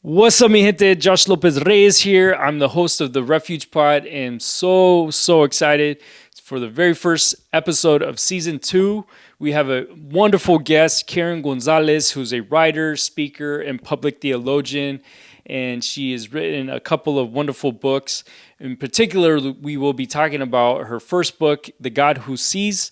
What's up, mi gente? Josh Lopez-Reyes here. I'm the host of the Refuge Pod and so excited for the very first episode of season 2. We have a wonderful guest, Karen González, who's a writer, speaker, and public theologian. And she has written a couple of wonderful books. In particular, we will be talking about her first book, The God Who Sees.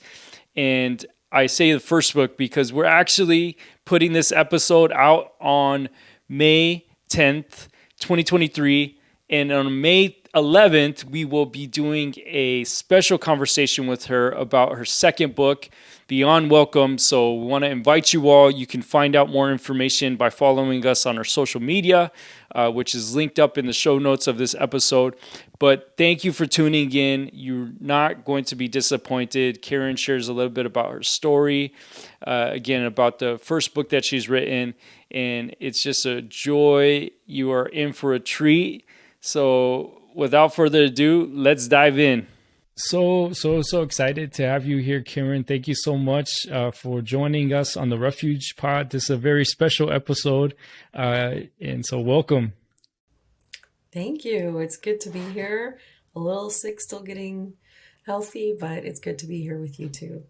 And I say the first book because we're actually putting this episode out on May 10th, 2023. And on May 11th, we will be doing a special conversation with her about her second book, Beyond Welcome. So we want to invite you all. You can find out more information by following us on our social media, which is linked up in the show notes of this episode. But thank you for tuning in. You're not going to be disappointed. Karen shares a little bit about her story, again, about the first book that she's written. And it's just a joy. You are in for a treat. So without further ado, let's dive in. So excited to have you here, Karen. Thank you so much for joining us on the Refuge Pod. This is a very special episode. And so welcome. Thank you. It's good to be here. A little sick, still getting healthy, but it's good to be here with you too.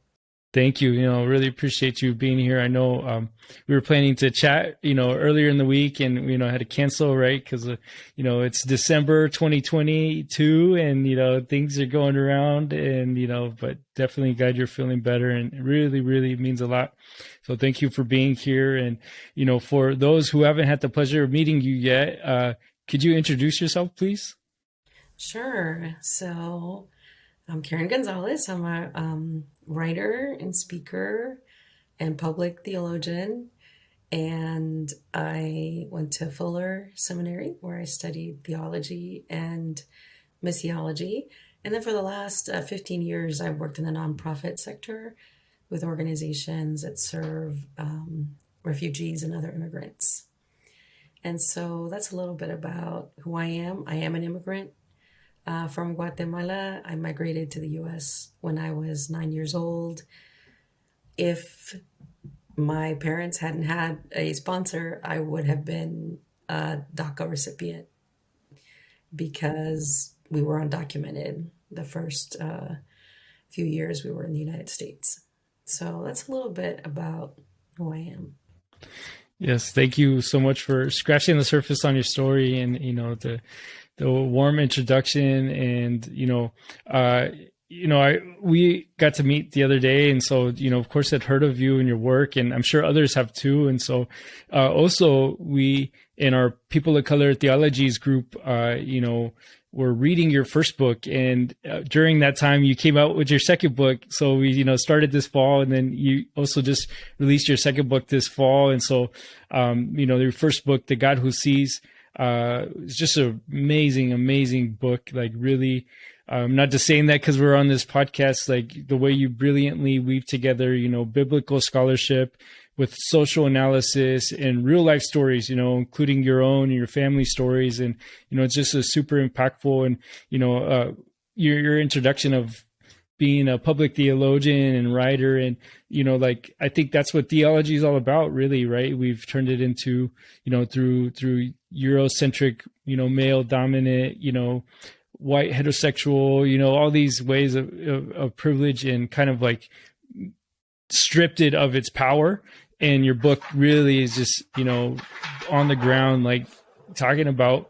Thank you. Really appreciate you being here. I know we were planning to chat, earlier in the week and, had to cancel, right? Because, it's December 2022 and, things are going around and, but definitely glad you're feeling better and it really, really means a lot. So thank you for being here. And, for those who haven't had the pleasure of meeting you yet, could you introduce yourself, please? Sure. So I'm Karen González. I'm a writer and speaker and public theologian. And I went to Fuller Seminary where I studied theology and missiology. And then for the last 15 years, I've worked in the nonprofit sector with organizations that serve refugees and other immigrants. And so that's a little bit about who I am. I am an immigrant from Guatemala. I migrated to the U.S. when I was 9 years old. If my parents hadn't had a sponsor, I would have been a DACA recipient because we were undocumented the first few years we were in the United States. So that's a little bit about who I am. Yes, thank you so much for scratching the surface on your story and, the warm introduction and, we got to meet the other day. And so, of course, I'd heard of you and your work and I'm sure others have too. And so also we in our People of Color Theologies group, we're reading your first book. And during that time, you came out with your second book. So we, started this fall and then you also just released your second book this fall. And so, your first book, The God Who Sees, it's just an amazing book. Like really, not just saying that because we're on this podcast, like the way you brilliantly weave together, biblical scholarship with social analysis and real life stories, including your own and your family stories. And, it's just a super impactful and, your introduction of being a public theologian and writer. And, I think that's what theology is all about, really, right? We've turned it into, through Eurocentric, male dominant, white heterosexual, all these ways of privilege and kind of like stripped it of its power. And your book really is just, on the ground, like talking about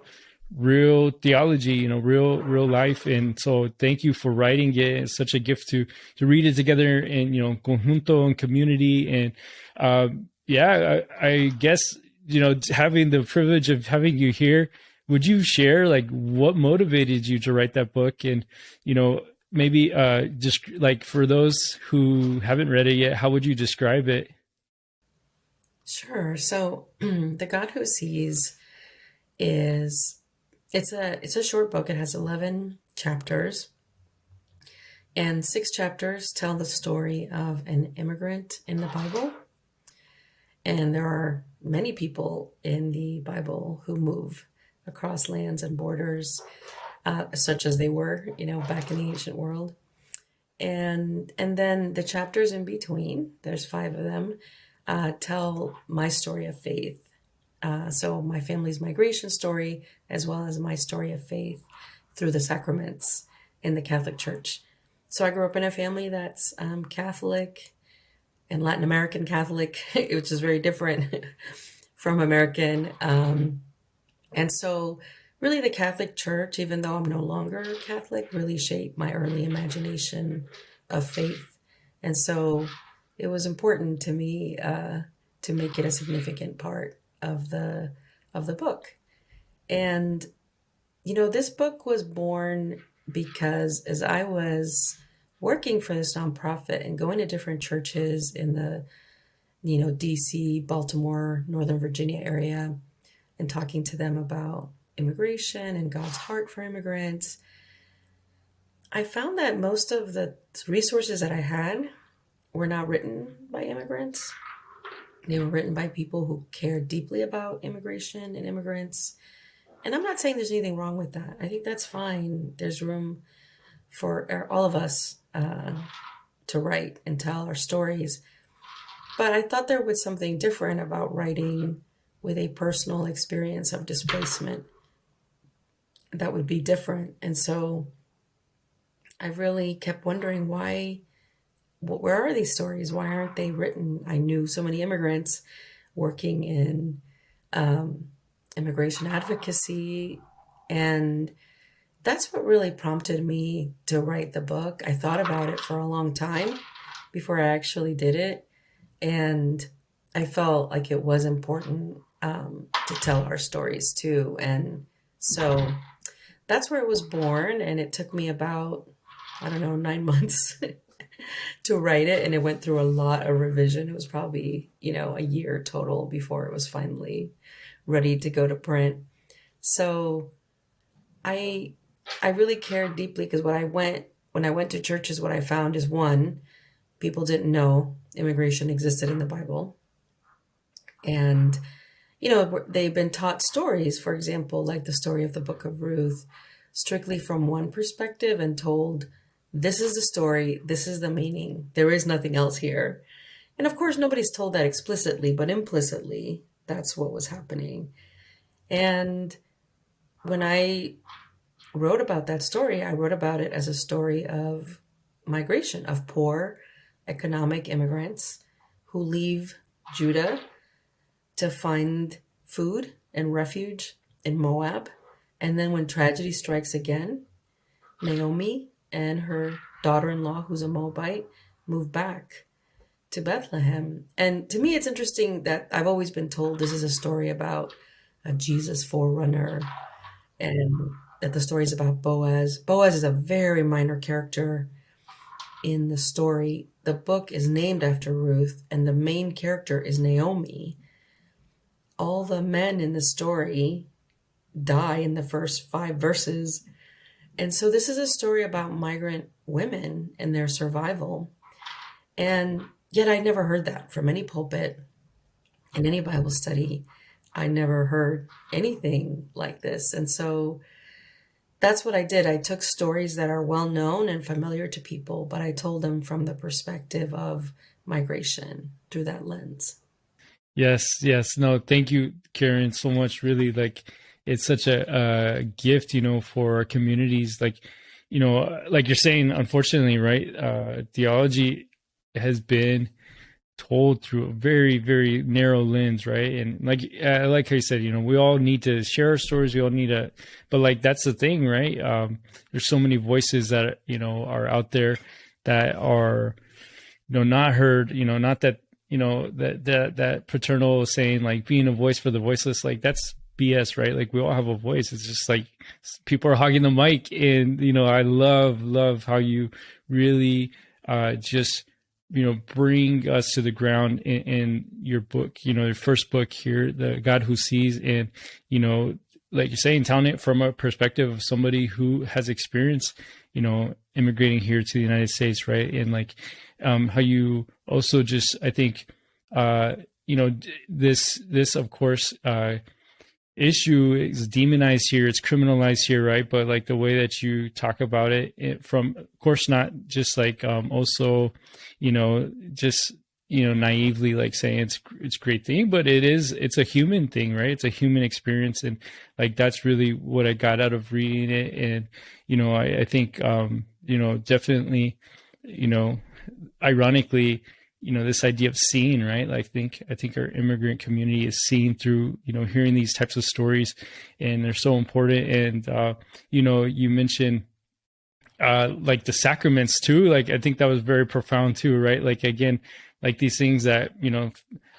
real theology, real life. And so thank you for writing it. It's such a gift to read it together and, conjunto and community. And I guess, having the privilege of having you here, would you share like what motivated you to write that book? And, maybe just like for those who haven't read it yet, how would you describe it? Sure. So The God Who Sees it's a short book. It has 11 chapters and 6 chapters tell the story of an immigrant in the Bible. And there are many people in the Bible who move across lands and borders, such as they were, back in the ancient world. And then the chapters in between, there's 5 of them, tell my story of faith So my family's migration story, as well as my story of faith through the sacraments in the Catholic Church. So I grew up in a family that's Catholic and Latin American Catholic, which is very different from American. And so really the Catholic Church, even though I'm no longer Catholic, really shaped my early imagination of faith. And so it was important to me to make it a significant part of the book. And, this book was born because as I was working for this nonprofit and going to different churches in the, DC, Baltimore, Northern Virginia area, and talking to them about immigration and God's heart for immigrants, I found that most of the resources that I had were not written by immigrants. They were written by people who cared deeply about immigration and immigrants. And I'm not saying there's anything wrong with that. I think that's fine. There's room for all of us to write and tell our stories. But I thought there was something different about writing with a personal experience of displacement that would be different. And so I really kept wondering where are these stories? Why aren't they written? I knew so many immigrants working in immigration advocacy, and that's what really prompted me to write the book. I thought about it for a long time before I actually did it, and I felt like it was important to tell our stories too. And so that's where it was born, and it took me about, 9 months to write it, and it went through a lot of revision. It was probably, a year total before it was finally ready to go to print. So I really cared deeply because when I went to churches, what I found is, one, people didn't know immigration existed in the Bible. And, they've been taught stories, for example, like the story of the Book of Ruth, strictly from one perspective and told, this is the story, this is the meaning, there is nothing else here. And of course, nobody's told that explicitly, but implicitly, that's what was happening. And when I wrote about that story, I wrote about it as a story of migration, of poor economic immigrants who leave Judah to find food and refuge in Moab. And then when tragedy strikes again, Naomi and her daughter-in-law, who's a Moabite, move back to Bethlehem. And to me, it's interesting that I've always been told this is a story about a Jesus forerunner, and that the story is about Boaz. Boaz is a very minor character in the story. The book is named after Ruth, and the main character is Naomi. All the men in the story die in the first 5 verses. And so this is a story about migrant women and their survival. And yet I never heard that from any pulpit in any Bible study. I never heard anything like this. And so that's what I did. I took stories that are well known and familiar to people, but I told them from the perspective of migration through that lens. Yes. No, thank you, Karen, so much. Really, it's such a gift, for our communities. Like you're saying, unfortunately, right? Theology has been told through a very, very narrow lens, right? And like how you said, we all need to share our stories. We all need to, but that's the thing, right? There's so many voices that, are out there that are, not heard, not that, that paternal saying, being a voice for the voiceless, that's BS, right? We all have a voice. It's just people are hogging the mic, and, I love how you really, just, bring us to the ground in your book, your first book here, The God Who Sees. And, like you're saying, telling it from a perspective of somebody who has experienced, immigrating here to the United States, right? And how you also just, I think, this of course, issue is demonized here, it's criminalized here, right? But the way that you talk about it from, of course, not just also, just naively like saying it's a great thing, but it's a human thing, right? It's a human experience. And like, that's really what I got out of reading it. And, I think, definitely, ironically, this idea of seeing, right? Like, I think our immigrant community is seeing through, hearing these types of stories, and they're so important. And, you mentioned, like the sacraments too. Like, I think that was very profound too, right? Like, again, like these things that,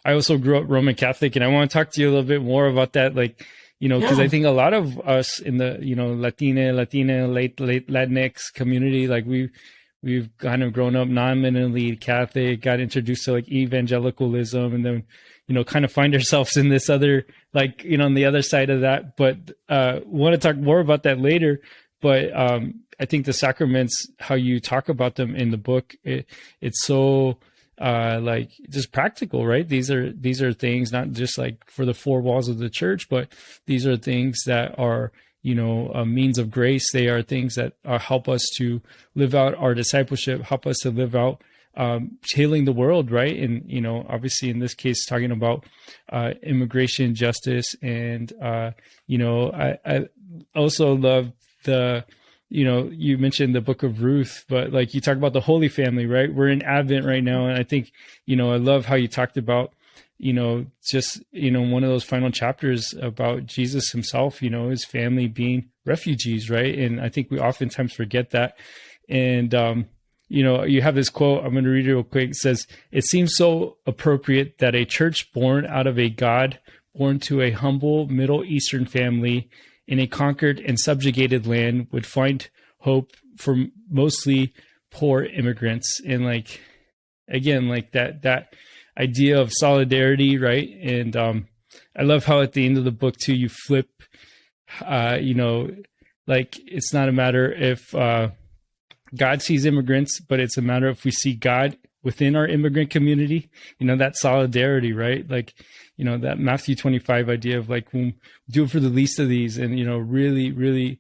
I also grew up Roman Catholic, and I want to talk to you a little bit more about that. Like, because I think a lot of us in the, Latina, late Latinx community, like we've kind of grown up non-minimally Catholic, got introduced to like evangelicalism, and then, kind of find ourselves in this other, like, on the other side of that. But want to talk more about that later. But I think the sacraments, how you talk about them in the book, it's so like just practical, right? These are things not just like for the four walls of the church, but these are things that are, a means of grace. They are things that help us to live out our discipleship, help us to live out healing the world, right? And, obviously in this case, talking about immigration justice. And, I also love you mentioned the book of Ruth, but like you talk about the Holy Family, right? We're in Advent right now. And I think, I love how you talked about, just, one of those final chapters about Jesus himself, his family being refugees, right? And I think we oftentimes forget that. And, you have this quote, I'm going to read it real quick. It says, "It seems so appropriate that a church born out of a God born to a humble Middle Eastern family in a conquered and subjugated land would find hope for mostly poor immigrants." And like, again, like that idea of solidarity, right? And I love how at the end of the book too, you flip, like it's not a matter if God sees immigrants, but it's a matter if we see God within our immigrant community, that solidarity, right? Like, that Matthew 25 idea of like, do it for the least of these. And, really, really,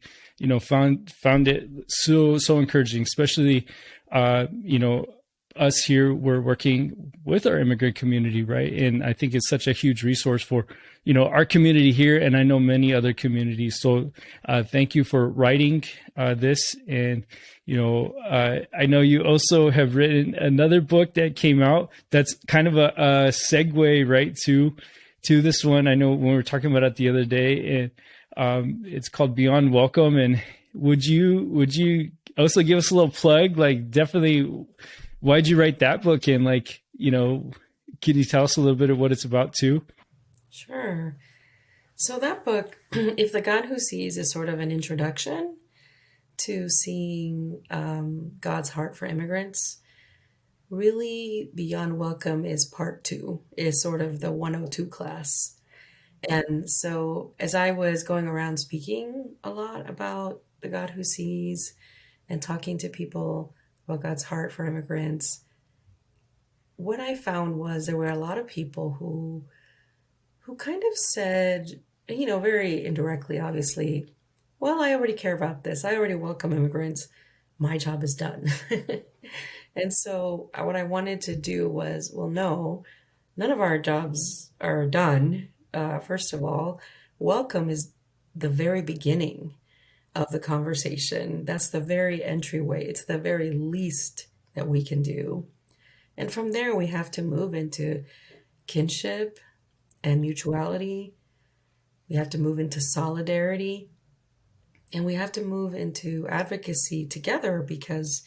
found it so encouraging, especially, us here, we're working with our immigrant community, right? And I think it's such a huge resource for, our community here. And I know many other communities. So thank you for writing this. And, I know you also have written another book that came out that's kind of a segue, right, to this one. I know when we were talking about it the other day, and it's called Beyond Welcome. And would you also give us a little plug? Like, definitely, why'd you write that book? And like, can you tell us a little bit of what it's about too? Sure. So that book, If the God Who Sees, is sort of an introduction to seeing God's heart for immigrants. Really, Beyond Welcome is part 2, is sort of the 102 class. And so as I was going around speaking a lot about the God Who Sees and talking to people about God's heart for immigrants, what I found was there were a lot of people who kind of said, very indirectly, obviously, well, I already care about this. I already welcome immigrants. My job is done. And so what I wanted to do was, well, no, none of our jobs are done. First of all, welcome is the very beginning of the conversation. That's the very entryway. It's the very least that we can do. And from there, we have to move into kinship and mutuality. We have to move into solidarity. And we have to move into advocacy together, because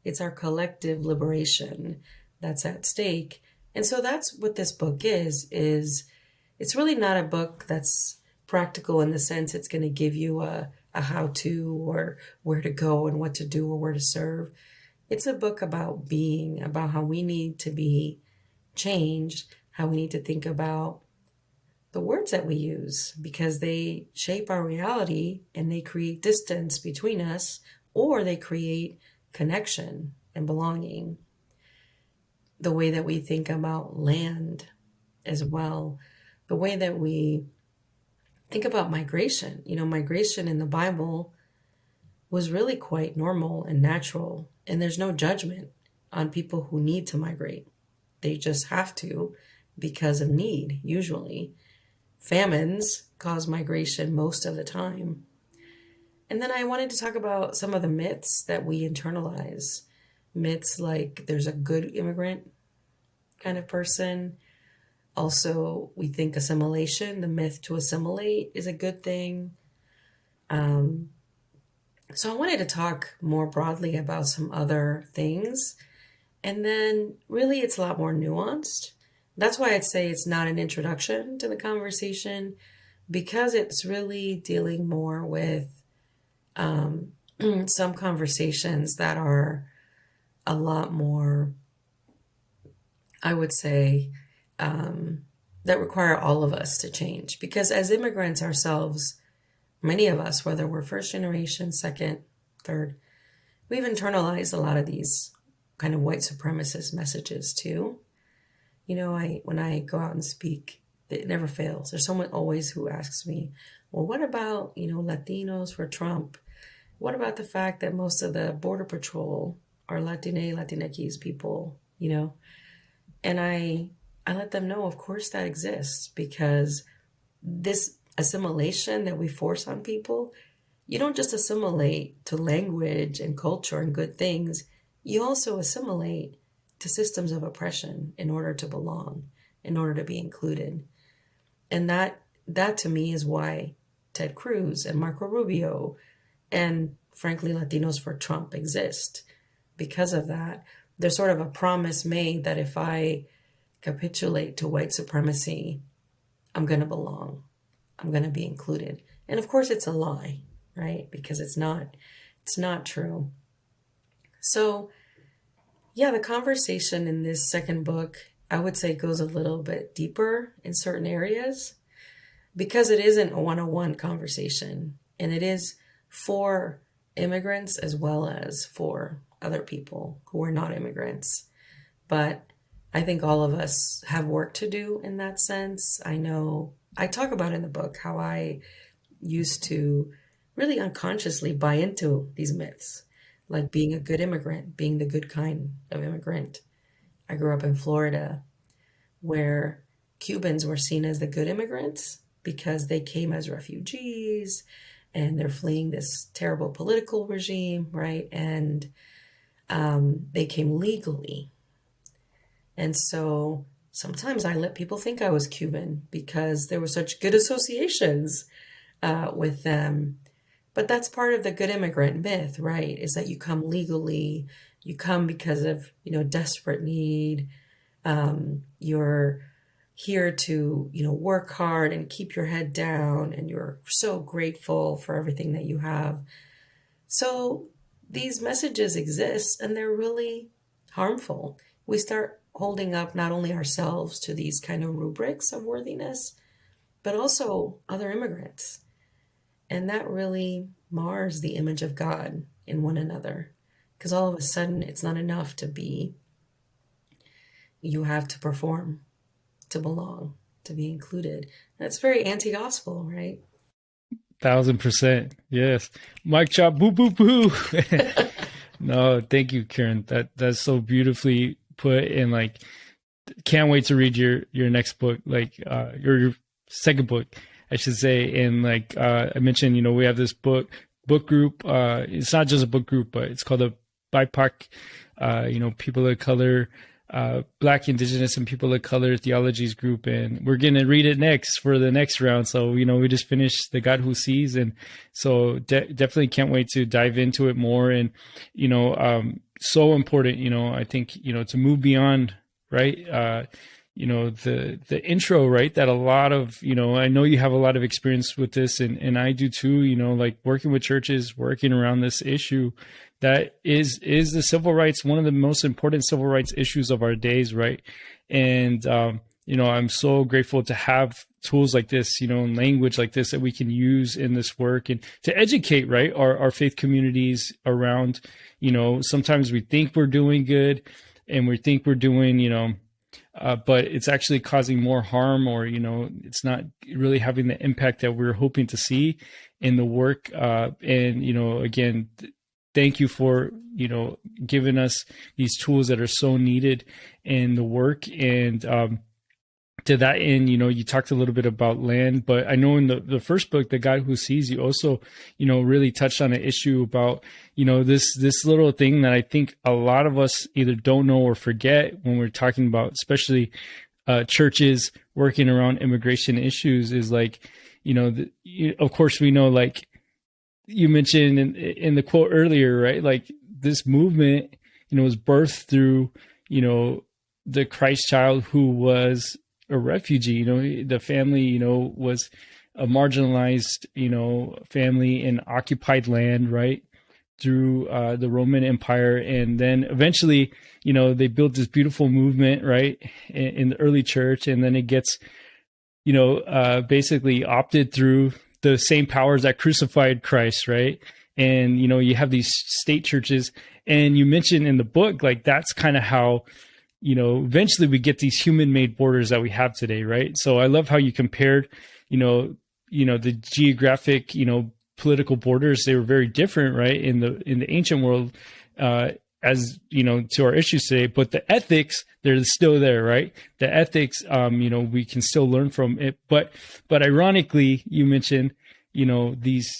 it's our collective liberation that's at stake. And so that's what this book is it's really not a book that's practical in the sense it's going to give you a how-to or where to go and what to do or where to serve. It's a book about being, about how we need to be changed, how we need to think about the words that we use, because they shape our reality and they create distance between us, or they create connection and belonging. The way that we think about land as well, the way that we think about migration. Migration in the Bible was really quite normal and natural, and there's no judgment on people who need to migrate. They just have to because of need, usually. Famines cause migration most of the time. And then I wanted to talk about some of the myths that we internalize. Myths like there's a good immigrant kind of person. Also, we think assimilation, the myth to assimilate, is a good thing. So I wanted to talk more broadly about some other things. And then really it's a lot more nuanced. That's why I'd say it's not an introduction to the conversation, because it's really dealing more with some conversations that are a lot more, I would say, that require all of us to change. Because as immigrants ourselves, many of us, whether we're first generation, second, third, we've internalized a lot of these kind of white supremacist messages too. You know, when I go out and speak, it never fails. There's someone always who asks me, well, what about, Latinos for Trump? What about the fact that most of the Border Patrol are Latinx people, And I let them know, of course, that exists, because this assimilation that we force on people, you don't just assimilate to language and culture and good things. You also assimilate to systems of oppression in order to belong, in order to be included. And that to me is why Ted Cruz and Marco Rubio and, frankly, Latinos for Trump exist. Because of that, there's sort of a promise made that if I capitulate to white supremacy, I'm going to belong. I'm going to be included. And of course it's a lie, right? Because it's not true. So yeah, the conversation in this second book, I would say, goes a little bit deeper in certain areas, because it isn't a one-on-one conversation, and it is for immigrants as well as for other people who are not immigrants. But I think all of us have work to do in that sense. I know I talk about in the book how I used to really unconsciously buy into these myths, like being a good immigrant, being the good kind of immigrant. I grew up in Florida, where Cubans were seen as the good immigrants because they came as refugees and they're fleeing this terrible political regime, right? And they came legally. And so sometimes I let people think I was Cuban because there were such good associations with them. But that's part of the good immigrant myth, right? Is that you come legally, you come because of, desperate need. You're here to, work hard and keep your head down, and you're so grateful for everything that you have. So these messages exist, and they're really harmful. We start holding up not only ourselves to these kind of rubrics of worthiness, but also other immigrants. And that really mars the image of God in one another. Because all of a sudden, it's not enough to be. You have to perform, to belong, to be included. And it's very anti-gospel, right? 1,000%. Yes. Mic chop, boo, boo, boo. No, thank you, Karen. That's so beautifully put. And can't wait to read your next book, your second book, I should say. And I mentioned, we have this book group. It's not just a book group, but it's called a BIPOC, people of color, Black, Indigenous, and people of color theologies group. And we're going to read it next for the next round. So, we just finished The God Who Sees. And so definitely can't wait to dive into it more. And, so important, I think, to move beyond, right? The intro, right? That a lot of, I know you have a lot of experience with this, and I do too, working with churches, working around this issue that is the civil rights, one of the most important civil rights issues of our days, right? And, I'm so grateful to have tools like this, and language like this that we can use in this work and to educate, right, our faith communities around, sometimes we think we're doing good and we think we're doing, but it's actually causing more harm, or, it's not really having the impact that we're hoping to see in the work. And, again, thank you for, giving us these tools that are so needed in the work. And to that end, you talked a little bit about land, but I know in the first book, The God Who Sees, you also, really touched on an issue about, this little thing that I think a lot of us either don't know or forget when we're talking about, especially churches working around immigration issues, is like, of course we know, like you mentioned in the quote earlier, right? Like this movement, was birthed through, the Christ child who was a refugee. The family, was a marginalized, family in occupied land, right? Through the Roman Empire. And then eventually, they built this beautiful movement, right? In the early church. And then it gets, basically opted through the same powers that crucified Christ, right? And, you have these state churches. And you mentioned in the book, like, that's kind of how, eventually we get these human-made borders that we have today, right? So I love how you compared, the geographic, political borders. They were very different, right? In the ancient world, as to our issues today, but the ethics, they're still there, right? The ethics, we can still learn from it. But ironically, you mentioned, these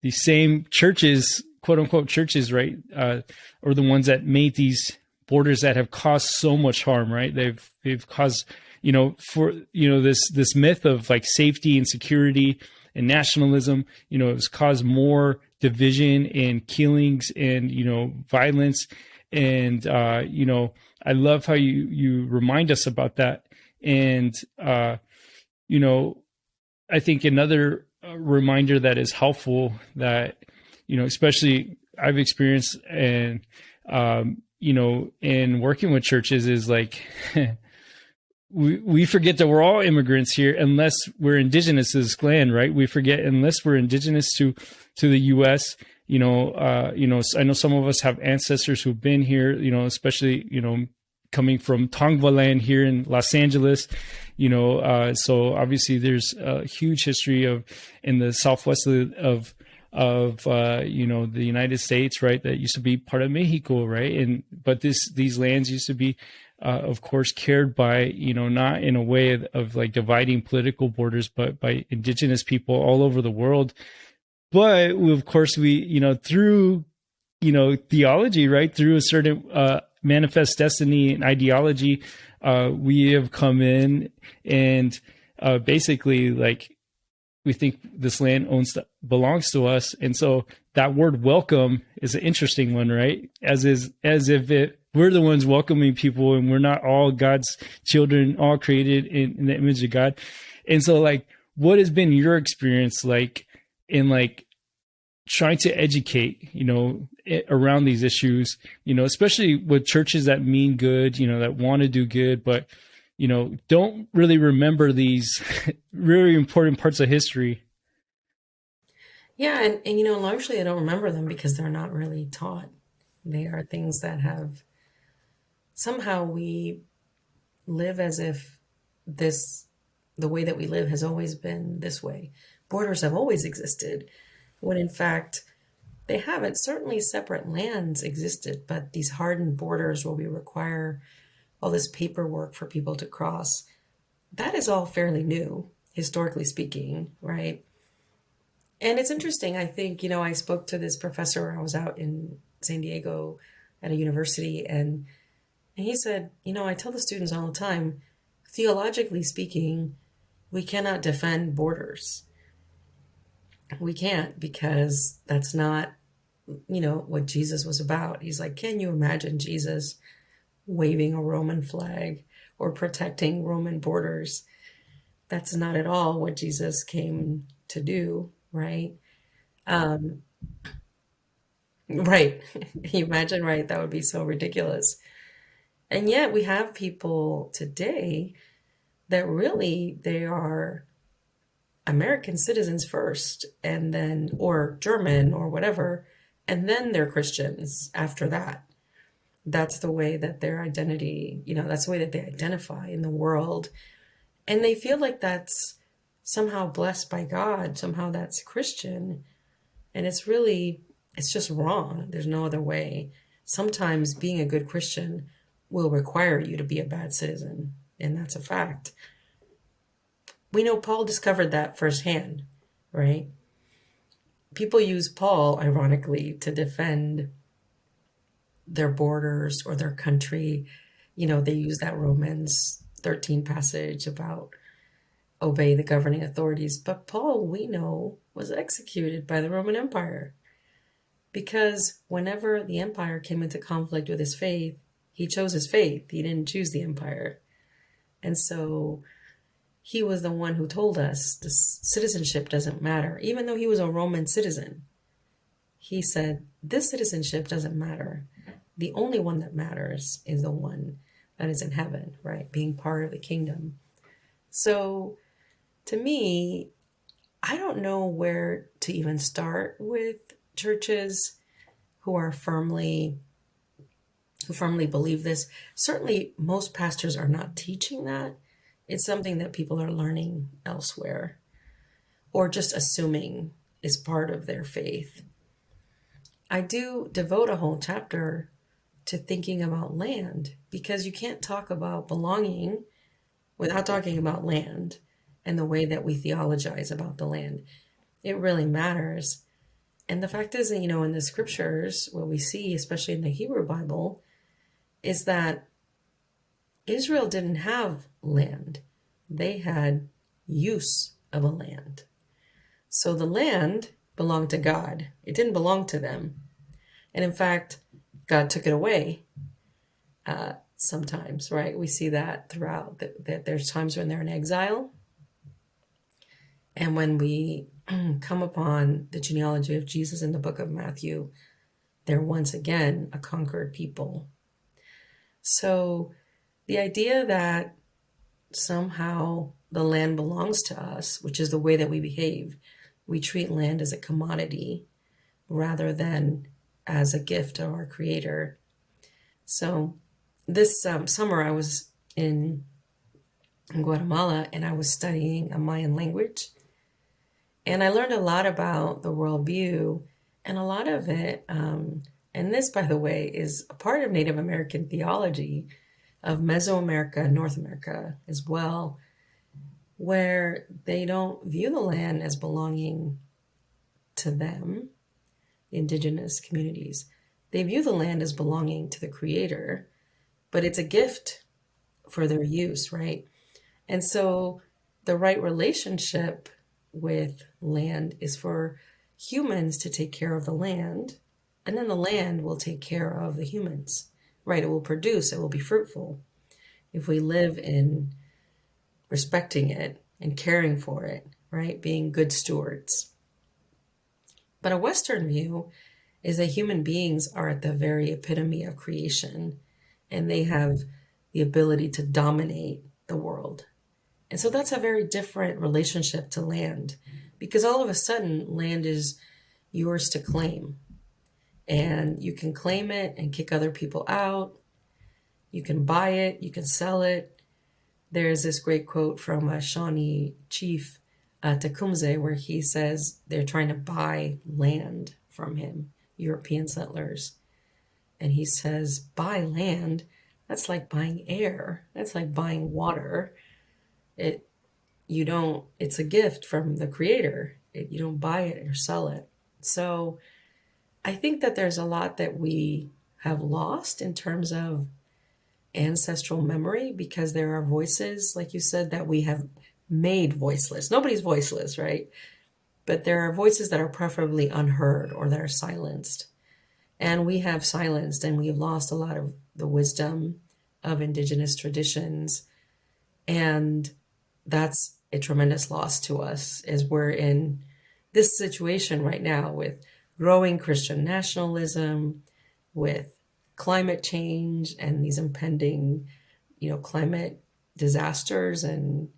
same churches, quote unquote churches, right? Are the ones that made these borders that have caused so much harm, right? They've caused, this myth of like safety and security and nationalism, it's caused more division and killings and, violence. And, I love how you remind us about that. And, I think another reminder that is helpful that, especially I've experienced and, in working with churches is like, we forget that we're all immigrants here unless we're indigenous to this land, right? We forget unless we're indigenous to the U.S. I know some of us have ancestors who've been here, especially, coming from Tongva land here in Los Angeles, so obviously there's a huge history in the Southwest of the United States, right? That used to be part of Mexico, right? But these lands used to be, of course, cared by, not in a way of like dividing political borders, but by indigenous people all over the world. But of course, through, theology, right? Through a certain manifest destiny and ideology, we have come in and basically like, we think this land belongs to us. And so that word welcome is an interesting one, right? As if we're the ones welcoming people and we're not all God's children, all created in the image of God. And so like, what has been your experience like in like trying to educate, around these issues, especially with churches that mean good, that want to do good, but don't really remember these really important parts of history. Yeah, and largely I don't remember them because they're not really taught. They are things that have somehow we live as if the way that we live has always been this way. Borders have always existed, when in fact they haven't. Certainly separate lands existed, but these hardened borders where we require all this paperwork for people to cross, that is all fairly new, historically speaking, right? And it's interesting. I think, I spoke to this professor when I was out in San Diego at a university, and he said, I tell the students all the time, theologically speaking, we cannot defend borders. We can't, because that's not, what Jesus was about. He's like, can you imagine Jesus waving a Roman flag or protecting Roman borders? That's not at all what Jesus came to do, right? Right. You imagine, right? That would be so ridiculous. And yet we have people today that really, they are American citizens first, and then, or German or whatever, and then they're Christians after that. That's the way that their identity, that's the way that they identify in the world. And they feel like that's somehow blessed by God, somehow that's Christian. And it's really It's just wrong. There's no other way. Sometimes being a good Christian will require you to be a bad citizen, and that's a fact. We know Paul discovered that firsthand, right? People use Paul, ironically, to defend their borders or their country. They use that Romans 13 passage about obey the governing authorities. But Paul, we know, was executed by the Roman Empire because whenever the empire came into conflict with his faith, he chose his faith. He didn't choose the empire. And so he was the one who told us the citizenship doesn't matter. Even though he was a Roman citizen, he said, this citizenship doesn't matter. The only one that matters is the one that is in heaven, right? Being part of the kingdom. So to me, I don't know where to even start with churches who firmly believe this. Certainly, most pastors are not teaching that. It's something that people are learning elsewhere or just assuming is part of their faith. I do devote a whole chapter to thinking about land because you can't talk about belonging without talking about land and the way that we theologize about the land. It really matters. And the fact is, in the scriptures, what we see, especially in the Hebrew Bible, is that Israel didn't have land. They had use of a land. So the land belonged to God. It didn't belong to them. And in fact, God took it away sometimes, right? We see that throughout, that there's times when they're in exile. And when we come upon the genealogy of Jesus in the book of Matthew, they're once again a conquered people. So the idea that somehow the land belongs to us, which is the way that we behave, we treat land as a commodity rather than as a gift of our Creator. So this summer I was in Guatemala and I was studying a Mayan language. And I learned a lot about the worldview, and a lot of it, and this, by the way, is a part of Native American theology of Mesoamerica, North America as well, where they don't view the land as belonging to them, the indigenous communities. They view the land as belonging to the Creator, but it's a gift for their use, right? And so the right relationship with land is for humans to take care of the land, and then the land will take care of the humans, right? It will produce, it will be fruitful if we live in respecting it and caring for it, right? Being good stewards. But a Western view is that human beings are at the very epitome of creation, and they have the ability to dominate the world. And so that's a very different relationship to land, because all of a sudden land is yours to claim, and you can claim it and kick other people out. You can buy it, you can sell it. There's this great quote from a Shawnee chief, Tecumseh, where he says they're trying to buy land from him, European settlers. And he says, buy land? That's like buying air. That's like buying water. It's a gift from the Creator. You don't buy it or sell it. So I think that there's a lot that we have lost in terms of ancestral memory, because there are voices, like you said, that we have made voiceless. Nobody's voiceless, right? But there are voices that are preferably unheard or that are silenced. And we have silenced and we've lost a lot of the wisdom of indigenous traditions. And that's a tremendous loss to us, as we're in this situation right now with growing Christian nationalism, with climate change and these impending, climate disasters, and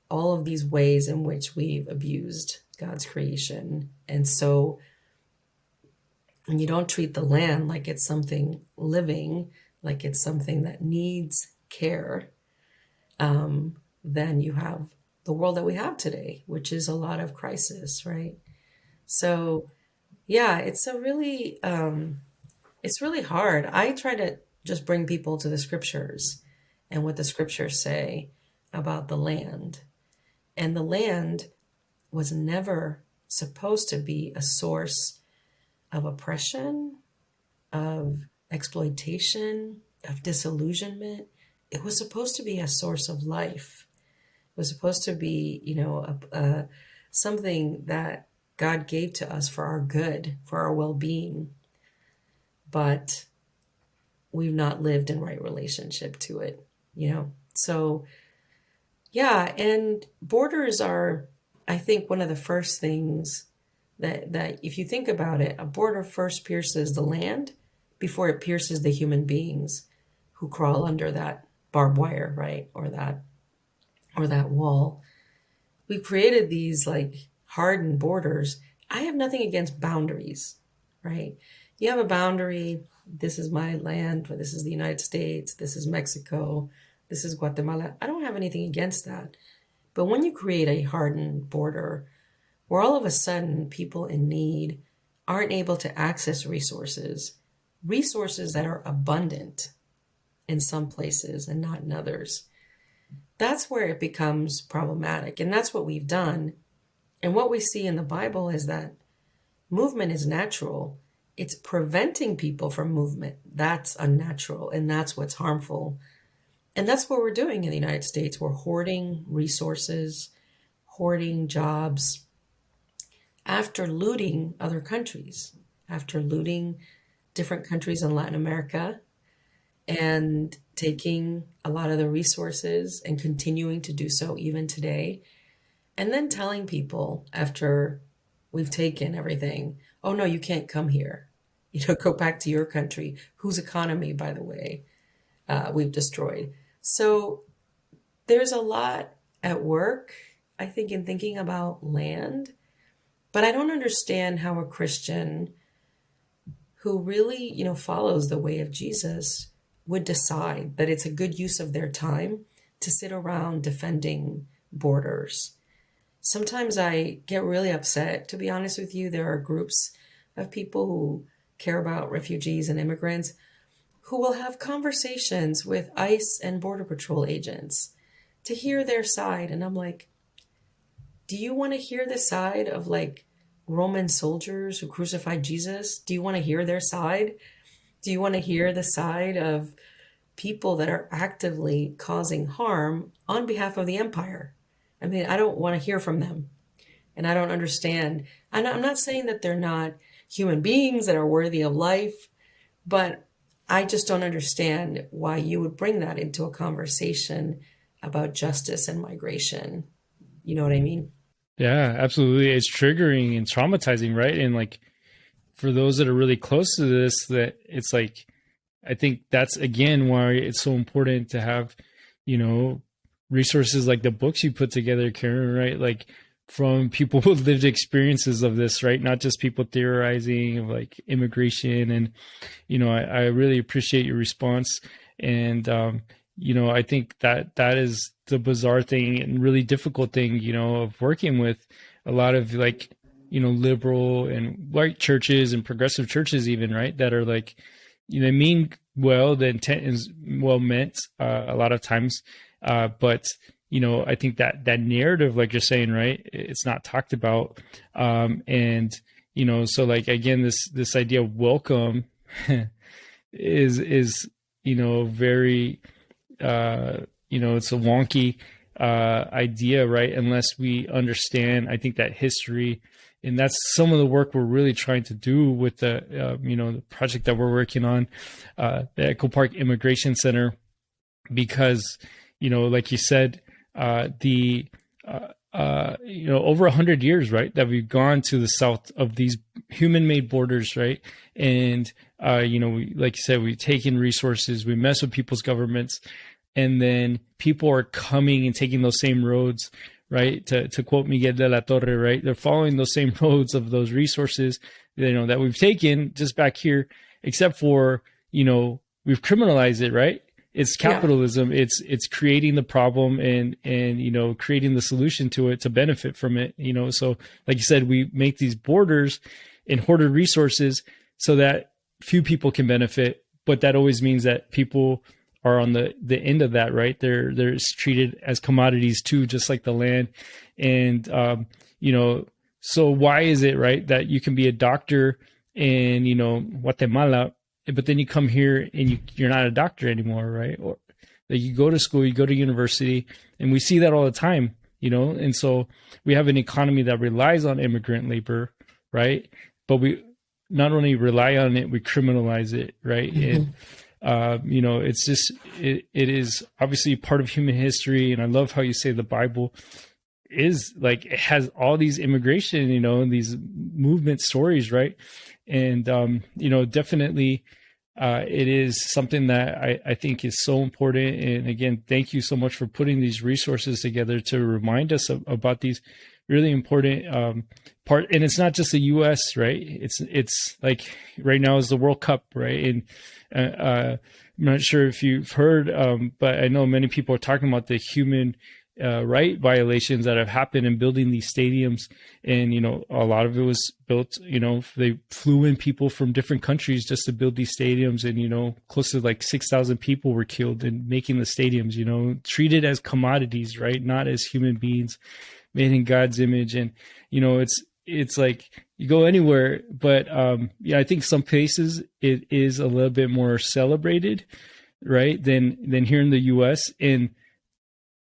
all of these ways in which we've abused God's creation. And so when you don't treat the land like it's something living, like it's something that needs care, then you have the world that we have today, which is a lot of crisis, right? So, Yeah, it's really hard. I try to just bring people to the scriptures and what the scriptures say about the land. And the land was never supposed to be a source of oppression, of exploitation, of disillusionment. It was supposed to be a source of life. It was supposed to be, something that God gave to us for our good, for our well-being. But we've not lived in right relationship to it, So, yeah, and borders are, I think, one of the first things that if you think about it, a border first pierces the land before it pierces the human beings who crawl under that barbed wire, right? Or that wall. We created these like hardened borders. I have nothing against boundaries, right? You have a boundary. This is my land, or this is the United States, this is Mexico, this is Guatemala. I don't have anything against that. But when you create a hardened border where all of a sudden people in need aren't able to access resources that are abundant in some places and not in others, that's where it becomes problematic. And that's what we've done. And what we see in the Bible is that movement is natural. It's preventing people from movement. That's unnatural, and that's what's harmful. And that's what we're doing in the United States. We're hoarding resources, hoarding jobs, after looting other countries, after looting different countries in Latin America, and taking a lot of the resources and continuing to do so even today. And then telling people after we've taken everything, oh no, you can't come here. Go back to your country, whose economy, by the way, we've destroyed. So there's a lot at work, I think, in thinking about land. But I don't understand how a Christian who really, follows the way of Jesus would decide that it's a good use of their time to sit around defending borders. Sometimes I get really upset, to be honest with you. There are groups of people who care about refugees and immigrants who will have conversations with ICE and Border Patrol agents to hear their side. And I'm like, do you want to hear the side of like Roman soldiers who crucified Jesus? Do you want to hear their side? Do you want to hear the side of people that are actively causing harm on behalf of the empire? I mean, I don't want to hear from them. And I don't understand. And I'm not saying that they're not human beings that are worthy of life, but I just don't understand why you would bring that into a conversation about justice and migration. You know what I mean? Yeah, absolutely. It's triggering and traumatizing, right? And like for those that are really close to this, that it's like, I think that's again why it's so important to have, resources like the books you put together, Karen, right? Like from people with lived experiences of this, right? Not just people theorizing of like immigration. And, I really appreciate your response. And, I think that is the bizarre thing and really difficult thing, of working with a lot of like, liberal and white churches and progressive churches even, right? That are like, they mean well, the intent is well meant a lot of times. But, I think that narrative, like you're saying, right, it's not talked about. And, so like, again, this idea of welcome is, very, it's a wonky idea, right? Unless we understand, I think, that history. And that's some of the work we're really trying to do with the, the project that we're working on, the Echo Park Immigration Center, because, like you said, over 100 years, right, that we've gone to the south of these human-made borders, right? And, like you said, we've taken resources, we mess with people's governments, and then people are coming and taking those same roads, right? To quote Miguel de la Torre, right? They're following those same roads of those resources, that we've taken just back here, except for, we've criminalized it, right? It's capitalism. Yeah. It's creating the problem and creating the solution to it to benefit from it. So like you said, we make these borders and hoarded resources so that few people can benefit. But that always means that people are on the end of that, right? They're treated as commodities too, just like the land. And, so why is it, right, that you can be a doctor in, Guatemala, but then you come here and you're not a doctor anymore, right? Or that you go to school, you go to university, and we see that all the time, and so we have an economy that relies on immigrant labor, right? But we not only rely on it, we criminalize it, right? And it's just it is obviously part of human history, and I love how you say the Bible is like, it has all these immigration, these movement stories, right? And definitely it is something that I think is so important. And again, thank you so much for putting these resources together to remind us about these really important part. And it's not just the U.S., right? It's like right now is the World Cup, right? And I'm not sure if you've heard, but I know many people are talking about the human right violations that have happened in building these stadiums. And a lot of it was built, they flew in people from different countries just to build these stadiums, and close to like 6,000 people were killed in making the stadiums, treated as commodities, right? Not as human beings made in God's image. And it's like you go anywhere, but I think some places it is a little bit more celebrated, right, than here in the US. And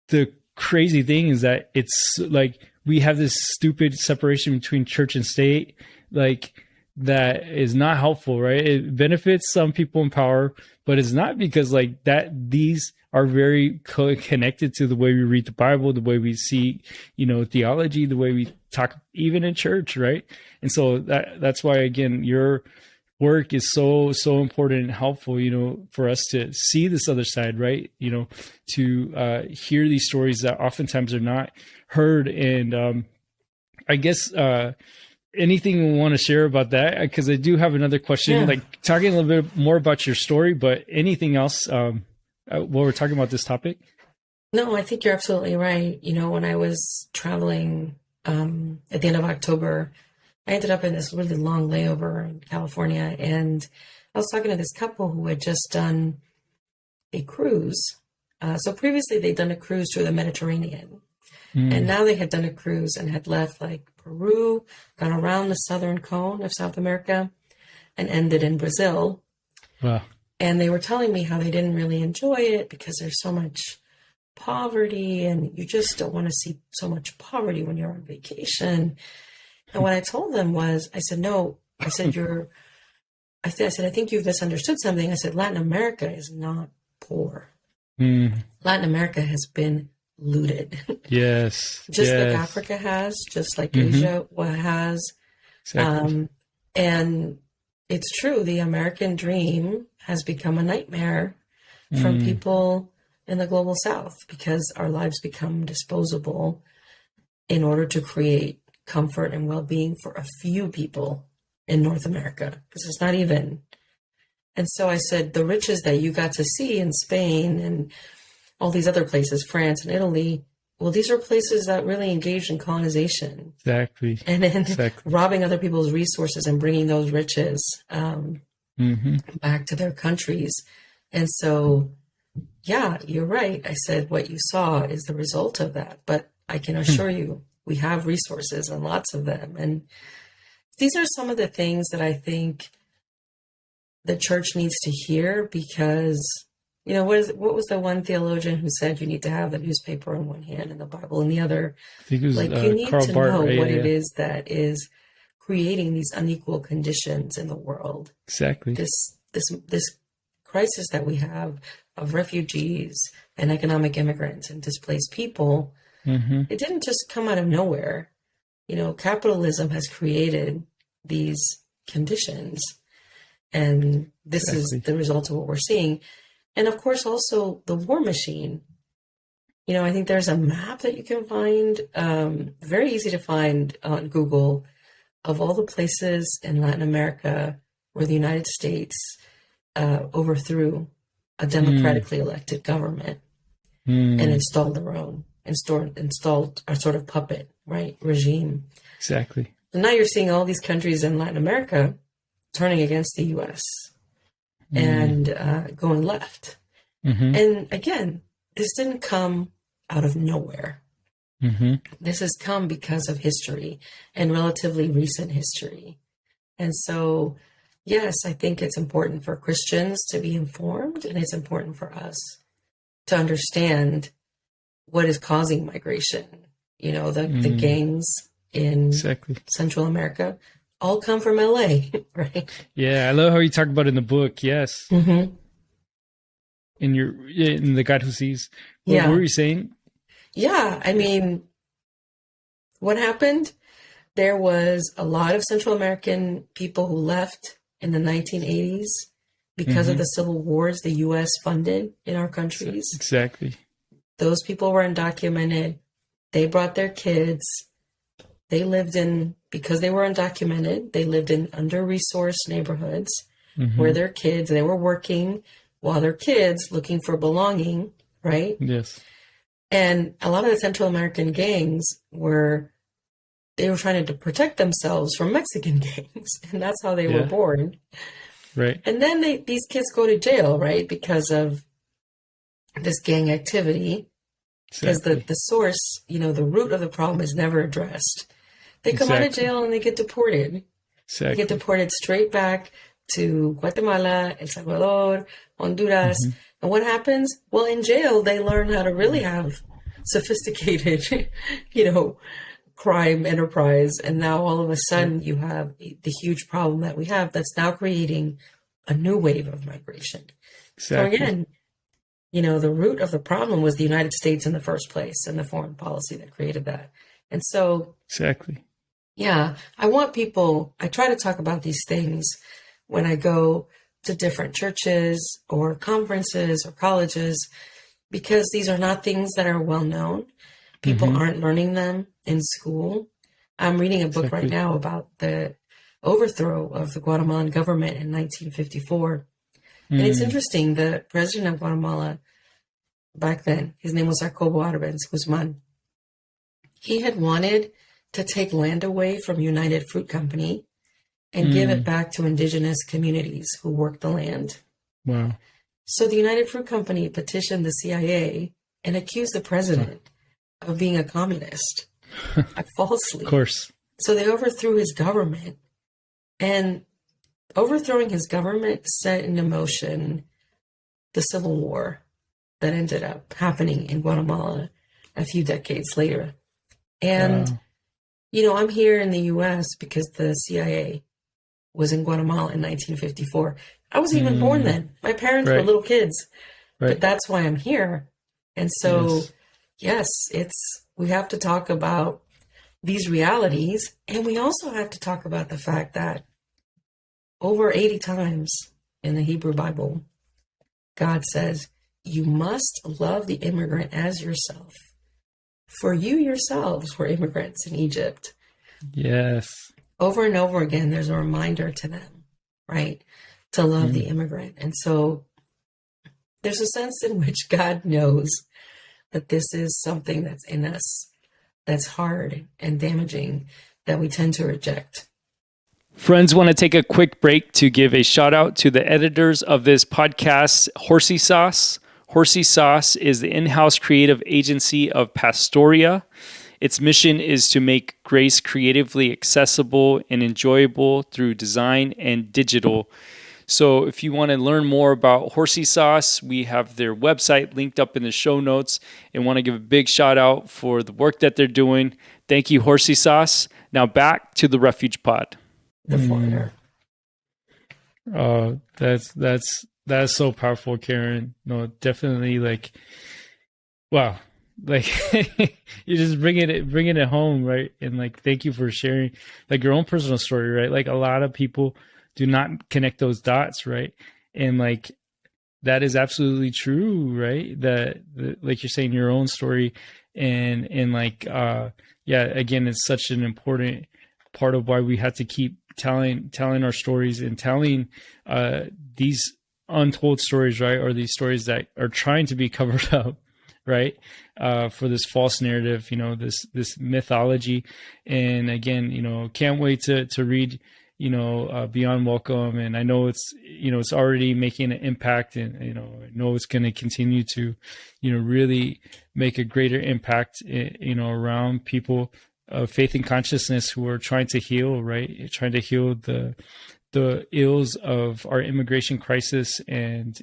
the crazy thing is that it's like we have this stupid separation between church and state, like that is not helpful, right? It benefits some people in power, but it's not, because like that these are very connected to the way we read the Bible, the way we see, theology, the way we talk even in church, right? And so that's why, again, your work is so important and helpful, for us to see this other side, right? To hear these stories that oftentimes are not heard. And I guess anything you want to share about that? Because I do have another question, like talking a little bit more about your story, but anything else while we're talking about this topic? No, I think you're absolutely right. When I was traveling at the end of October, I ended up in this really long layover in California, and I was talking to this couple who had just done a cruise. So previously they'd done a cruise through the Mediterranean, and now they had done a cruise and had left like Peru, gone around the southern cone of South America, and ended in Brazil. Wow. And they were telling me how they didn't really enjoy it because there's so much poverty, and you just don't want to see so much poverty when you're on vacation. And what I told them was, I said, no, I said, I think you've misunderstood something. I said, Latin America is not poor. Latin America has been looted. Yes. Just like Africa has, just like Asia has. Exactly. And it's true. The American dream has become a nightmare from people in the global South, because our lives become disposable in order to create comfort and well-being for a few people in North America, because it's not even. And so I said, the riches that you got to see in Spain and all these other places, France and Italy, well, these are places that really engaged in colonization. Exactly. And then robbing other people's resources and bringing those riches back to their countries. And so, yeah, you're right. I said, what you saw is the result of that. But I can assure you, we have resources and lots of them. And these are some of the things that I think the church needs to hear, because, what was the one theologian who said you need to have the newspaper in one hand and the Bible in the other? I think it was, you need Karl to Barth, know right? what it is that is creating these unequal conditions in the world. Exactly. This crisis that we have of refugees and economic immigrants and displaced people, it didn't just come out of nowhere. Capitalism has created these conditions, and this is the result of what we're seeing. And of course, also the war machine. I think there's a map that you can find, very easy to find on Google, of all the places in Latin America where the United States overthrew a democratically elected government and installed their own, installed a sort of puppet, right, regime. Exactly. And now you're seeing all these countries in Latin America turning against the U.S. and going left. Mm-hmm. And again, this didn't come out of nowhere. Mm-hmm. This has come because of history and relatively recent history. And so, yes, I think it's important for Christians to be informed, and it's important for us to understand what is causing migration. You know, the gangs in Central America all come from LA, right? Yeah, I love how you talk about it in the book. Yes. Mm-hmm. In The God Who Sees. Yeah. What were you saying? Yeah, I mean, what happened? There was a lot of Central American people who left in the 1980s because of the civil wars the U.S. funded in our countries. Exactly. Those people were undocumented. They brought their kids. They lived in, because they were undocumented, they lived in under-resourced neighborhoods where their kids, they were working while their kids looking for belonging, right? Yes. And a lot of the Central American gangs they were trying to protect themselves from Mexican gangs. And that's how they were born. Right. And then these kids go to jail, right? Because of this gang activity. Because the source, you know, the root of the problem is never addressed. They come out of jail and they get deported. Exactly. They get deported straight back to Guatemala, El Salvador, Honduras. And what happens? Well, in jail, they learn how to really have sophisticated, you know, crime enterprise. And now all of a sudden you have the huge problem that we have that's now creating a new wave of migration. Exactly. So again, you know, the root of the problem was the United States in the first place and the foreign policy that created that. And so, yeah, I try to talk about these things when I go to different churches or conferences or colleges, because these are not things that are well known. People aren't learning them in school. I'm reading a book right now about the overthrow of the Guatemalan government in 1954. And it's interesting, the president of Guatemala back then, his name was Jacobo Arbenz Guzman. He had wanted to take land away from United Fruit Company and give it back to indigenous communities who worked the land. Wow. So the United Fruit Company petitioned the CIA and accused the president of being a communist, falsely. Of course. So they overthrew his government, and overthrowing his government set into motion the civil war that ended up happening in Guatemala a few decades later. And, you know, I'm here in the U.S. because the CIA was in Guatemala in 1954. I wasn't even born then. My parents were little kids, but that's why I'm here. And so, yes, we have to talk about these realities, and we also have to talk about the fact that over 80 times in the Hebrew Bible, God says, you must love the immigrant as yourself. For you yourselves were immigrants in Egypt. Yes. Over and over again, there's a reminder to them, right? To love the immigrant. And so there's a sense in which God knows that this is something that's in us that's hard and damaging that we tend to reject. Friends, want to take a quick break to give a shout out to the editors of this podcast, Horsey Sauce. Horsey Sauce is the in-house creative agency of Pastoria. Its mission is to make grace creatively accessible and enjoyable through design and digital. So if you want to learn more about Horsey Sauce, we have their website linked up in the show notes, and want to give a big shout out for the work that they're doing. Thank you, Horsey Sauce. Now back to the Refuge Pod. The foreigner. Oh, that's so powerful, Karen. No, definitely, like, wow, like you're just bringing it home, right? And like, thank you for sharing like your own personal story, right? Like a lot of people do not connect those dots, right? And like that is absolutely true, right? That like you're saying, your own story, and like yeah, again, it's such an important part of why we have to keep telling our stories and telling these untold stories, right? Or these stories that are trying to be covered up, right? For this false narrative, this mythology. And again, can't wait to read, Beyond Welcome. And I know it's already making an impact, and, I know it's going to continue to, really make a greater impact, around people of faith and consciousness who are trying to heal, right? Trying to heal the ills of our immigration crisis. And,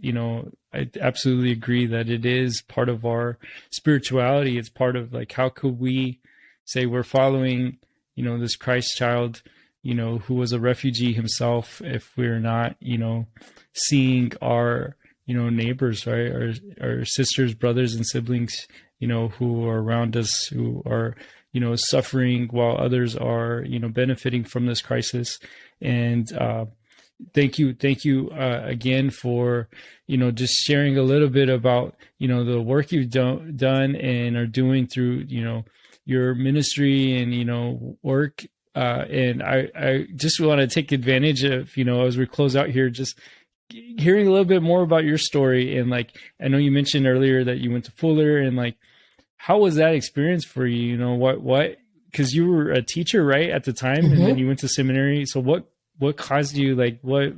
I absolutely agree that it is part of our spirituality. It's part of, like, how could we say we're following, this Christ child, who was a refugee himself, if we're not, seeing our, neighbors, right? Our sisters, brothers, and siblings, who are around us, who are, suffering while others are, benefiting from this crisis. And thank you again for, just sharing a little bit about, the work you've done and are doing through, your ministry and, work. And I just want to take advantage of, as we close out here, just hearing a little bit more about your story. And, like, I know you mentioned earlier that you went to Fuller, and, like, how was that experience for you? What, because you were a teacher, right, at the time, and then you went to seminary. So what caused you, like, why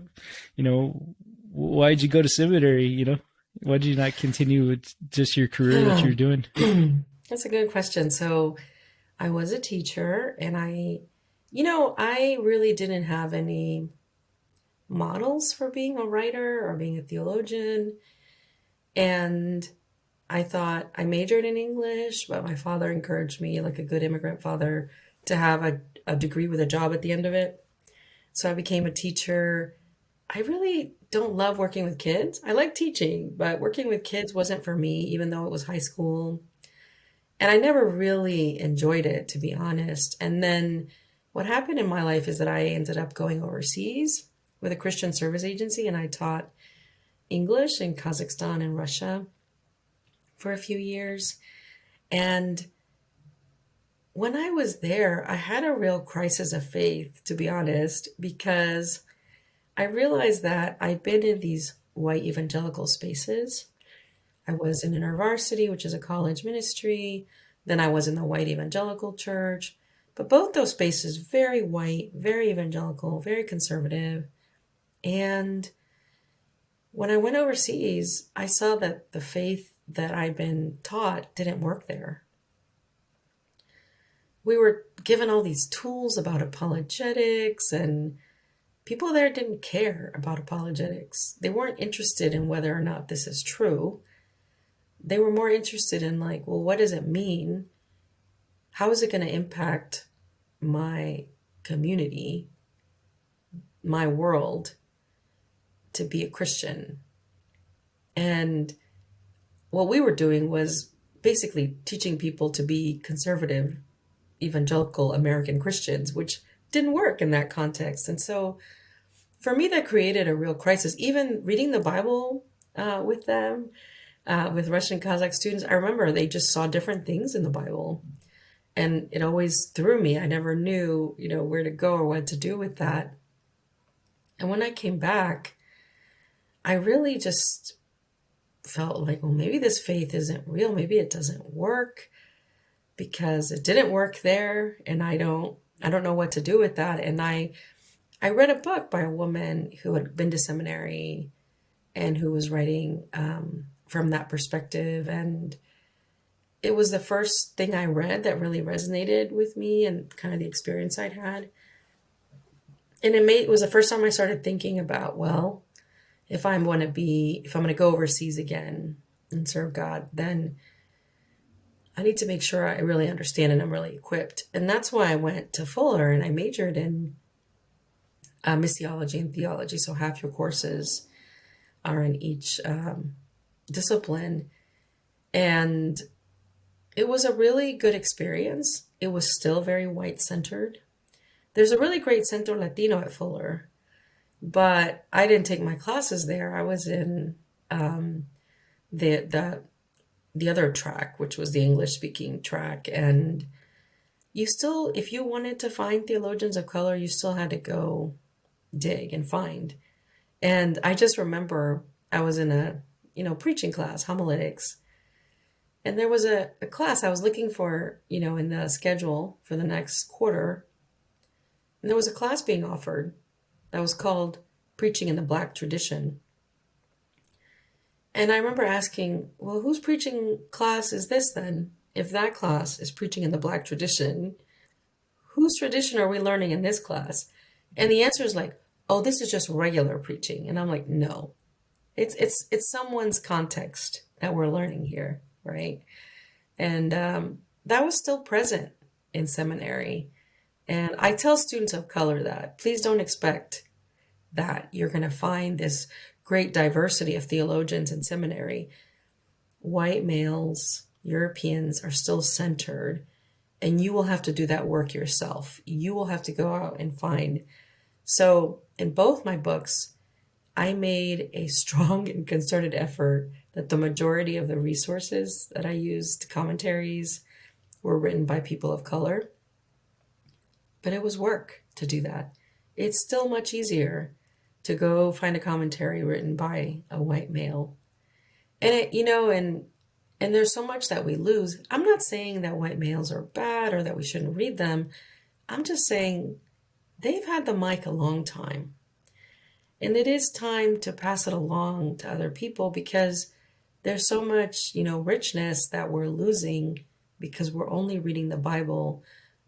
did you go to seminary? Why did you not continue with just your career that you're doing? That's a good question. So I was a teacher, and I really didn't have any models for being a writer or being a theologian. And I thought, I majored in English, but my father encouraged me, like a good immigrant father, to have a degree with a job at the end of it. So I became a teacher. I really don't love working with kids. I like teaching, but working with kids wasn't for me, even though it was high school. And I never really enjoyed it, to be honest. And then what happened in my life is that I ended up going overseas with a Christian service agency, and I taught English in Kazakhstan and Russia for a few years. And when I was there, I had a real crisis of faith, to be honest, because I realized that I'd been in these white evangelical spaces. I was in InterVarsity, which is a college ministry. Then I was in the white evangelical church. But both those spaces, very white, very evangelical, very conservative. And when I went overseas, I saw that the faith that I'd been taught didn't work there. We were given all these tools about apologetics, and people there didn't care about apologetics. They weren't interested in whether or not this is true. They were more interested in, like, well, what does it mean? How is it going to impact my community, my world, to be a Christian? And what we were doing was basically teaching people to be conservative, evangelical American Christians, which didn't work in that context. And so for me, that created a real crisis. Even reading the Bible with them, with Russian Kazakh students, I remember they just saw different things in the Bible. And it always threw me. I never knew, where to go or what to do with that. And when I came back, I really just felt like, well, maybe this faith isn't real. Maybe it doesn't work, because it didn't work there, and I don't know what to do with that. And I read a book by a woman who had been to seminary and who was writing from that perspective. And it was the first thing I read that really resonated with me and kind of the experience I'd had. And it was the first time I started thinking about, well, if I'm going to go overseas again and serve God, then I need to make sure I really understand and I'm really equipped. And that's why I went to Fuller, and I majored in missiology and theology. So half your courses are in each discipline. And it was a really good experience. It was still very white-centered. There's a really great Centro Latino at Fuller, but I didn't take my classes there. I was in the other track, which was the English-speaking track. And you still, if you wanted to find theologians of color, you still had to go dig and find. And I just remember I was in a, preaching class, homiletics, And there was a class I was looking for, in the schedule for the next quarter. And there was a class being offered that was called Preaching in the Black Tradition. And I remember asking, well, whose preaching class is this then? If that class is preaching in the Black tradition, whose tradition are we learning in this class? And the answer is like, oh, this is just regular preaching. And I'm like, no, it's someone's context that we're learning here, right? And that was still present in seminary. And I tell students of color that please don't expect that you're going to find this great diversity of theologians in seminary. White males, Europeans are still centered, and you will have to do that work yourself. You will have to go out and find. So in both my books, I made a strong and concerted effort that the majority of the resources that I used, commentaries, were written by people of color. But it was work to do that. It's still much easier to go find a commentary written by a white male. And and there's so much that we lose. I'm not saying that white males are bad or that we shouldn't read them. I'm just saying they've had the mic a long time. And it is time to pass it along to other people because there's so much, richness that we're losing because we're only reading the Bible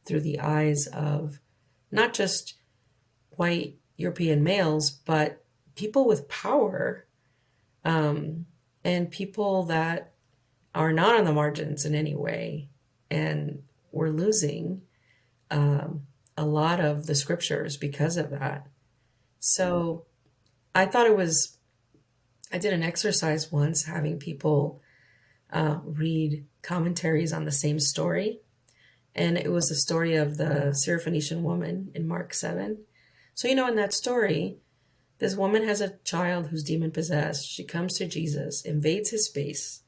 through the eyes of not just white European males, but people with power, and people that are not on the margins in any way. And we're losing a lot of the scriptures because of that. So I did an exercise once having people read commentaries on the same story. And it was the story of the Syrophoenician woman in Mark 7. So, in that story, this woman has a child who's demon possessed. She comes to Jesus, invades his space,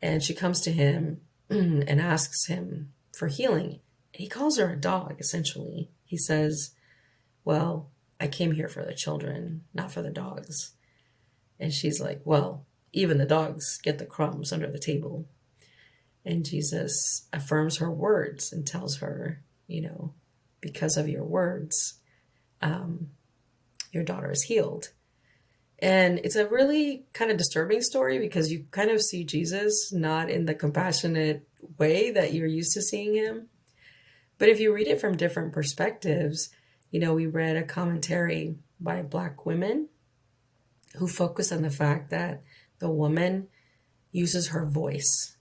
and she comes to him and asks him for healing. He calls her a dog, essentially. He says, well, I came here for the children, not for the dogs. And she's like, well, even the dogs get the crumbs under the table. And Jesus affirms her words and tells her, because of your words, your daughter is healed. And it's a really kind of disturbing story because you kind of see Jesus not in the compassionate way that you're used to seeing him. But if you read it from different perspectives, we read a commentary by Black women who focus on the fact that the woman uses her voice.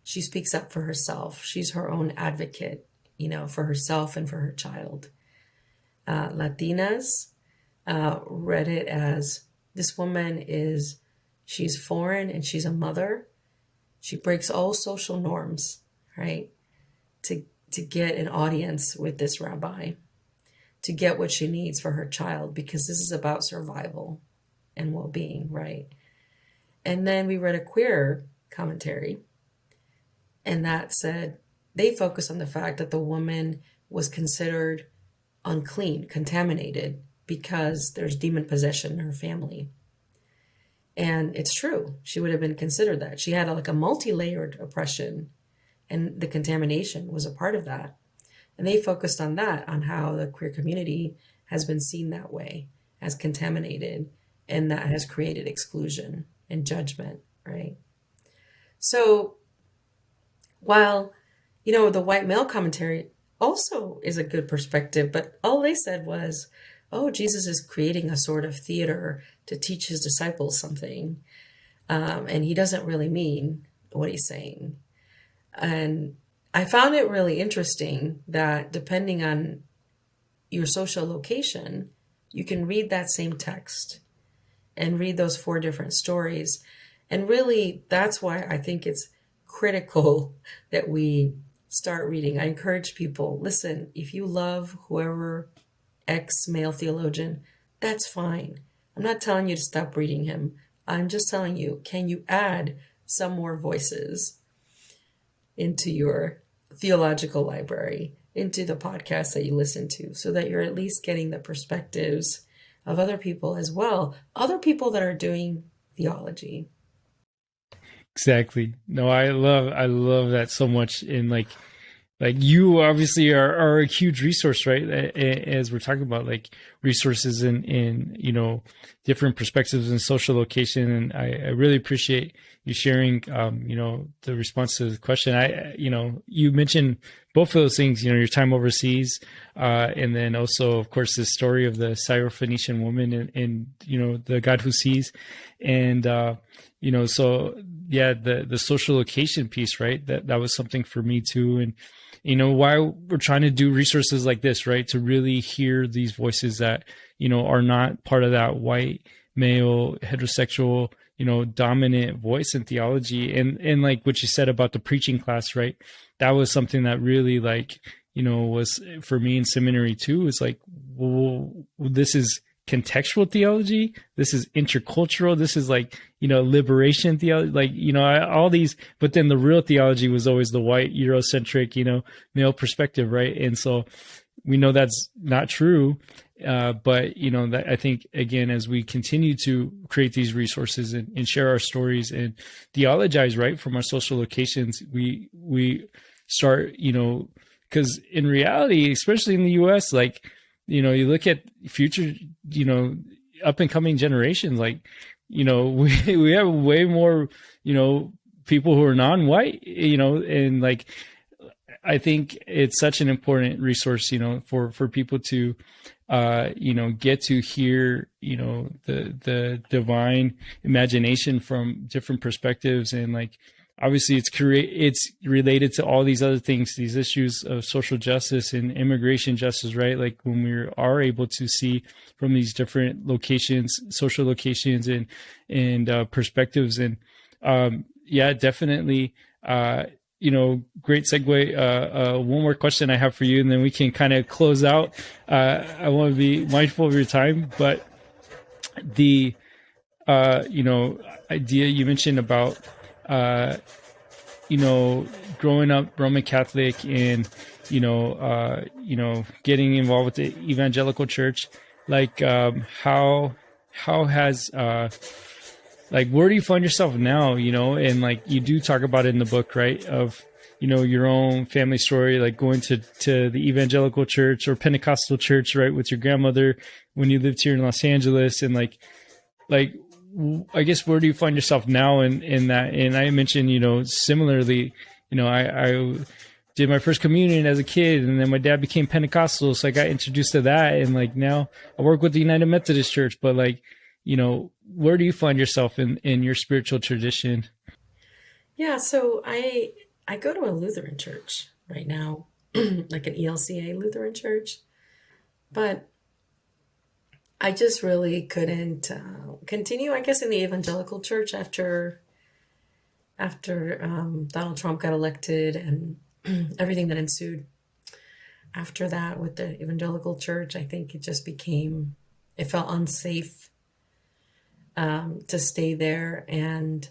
She speaks up for herself. She's her own advocate, for herself and for her child. Latinas read it as this woman she's foreign and she's a mother. She breaks all social norms, right? To get an audience with this rabbi, to get what she needs for her child, because this is about survival and well-being, right? And then we read a queer commentary, and that said, they focus on the fact that the woman was considered unclean, contaminated, because there's demon possession in her family. And it's true. She would have been considered that. She had a multi-layered oppression, and the contamination was a part of that. And they focused on that, on how the queer community has been seen that way, as contaminated, and that has created exclusion and judgment, right? So while, the white male commentary also is a good perspective, but all they said was, oh, Jesus is creating a sort of theater to teach his disciples something. And he doesn't really mean what he's saying. And I found it really interesting that depending on your social location, you can read that same text and read those 4 different stories. And really, that's why I think it's critical that we start reading. I encourage people, listen, if you love whoever ex-male theologian, that's fine. I'm not telling you to stop reading him. I'm just telling you, can you add some more voices into your theological library, into the podcast that you listen to, so that you're at least getting the perspectives of other people as well, other people that are doing theology. Exactly. No, I love that so much. And like you obviously are a huge resource, right? As we're talking about like resources and different perspectives and social location. And I really appreciate you sharing, the response to the question. You mentioned both of those things, your time overseas, and then also, of course, this story of the Syrophoenician woman and the God who sees. And, so yeah, the social location piece, right? That was something for me too. And, why we're trying to do resources like this, right? To really hear these voices that, are not part of that white, male, heterosexual, dominant voice in theology. And like what you said about the preaching class, right? That was something that really was for me in seminary too. It's like, well, this is contextual theology. This is intercultural. This is liberation theology, all these, but then the real theology was always the white Eurocentric, male perspective. Right. And so we know that's not true. But that I think again, as we continue to create these resources and share our stories and theologize, right, from our social locations, we start, because in reality, especially in the US, you look at future, up and coming generations, we have way more, people who are non-white, and I think it's such an important resource, for people to, get to hear, the divine imagination from different perspectives. And obviously it's related to all these other things, these issues of social justice and immigration justice, right? Like when we are able to see from these different locations, social locations and perspectives. And, yeah, definitely, great segue. One more question I have for you, and then we can kind of close out. I want to be mindful of your time, but the, idea you mentioned about, growing up Roman Catholic and, getting involved with the evangelical church, how has, where do you find yourself now, and you do talk about it in the book, right? Of, your own family story, going to the evangelical church or Pentecostal church, right? With your grandmother when you lived here in Los Angeles. And I guess, where do you find yourself now in that? And I mentioned, similarly, I did my first communion as a kid, and then my dad became Pentecostal. So I got introduced to that. And now I work with the United Methodist Church, but where do you find yourself in your spiritual tradition? Yeah, so I go to a Lutheran church right now, like an ELCA Lutheran church, but I just really couldn't continue, I guess, in the evangelical church after Donald Trump got elected and everything that ensued after that with the evangelical church. I think it felt unsafe to stay there, and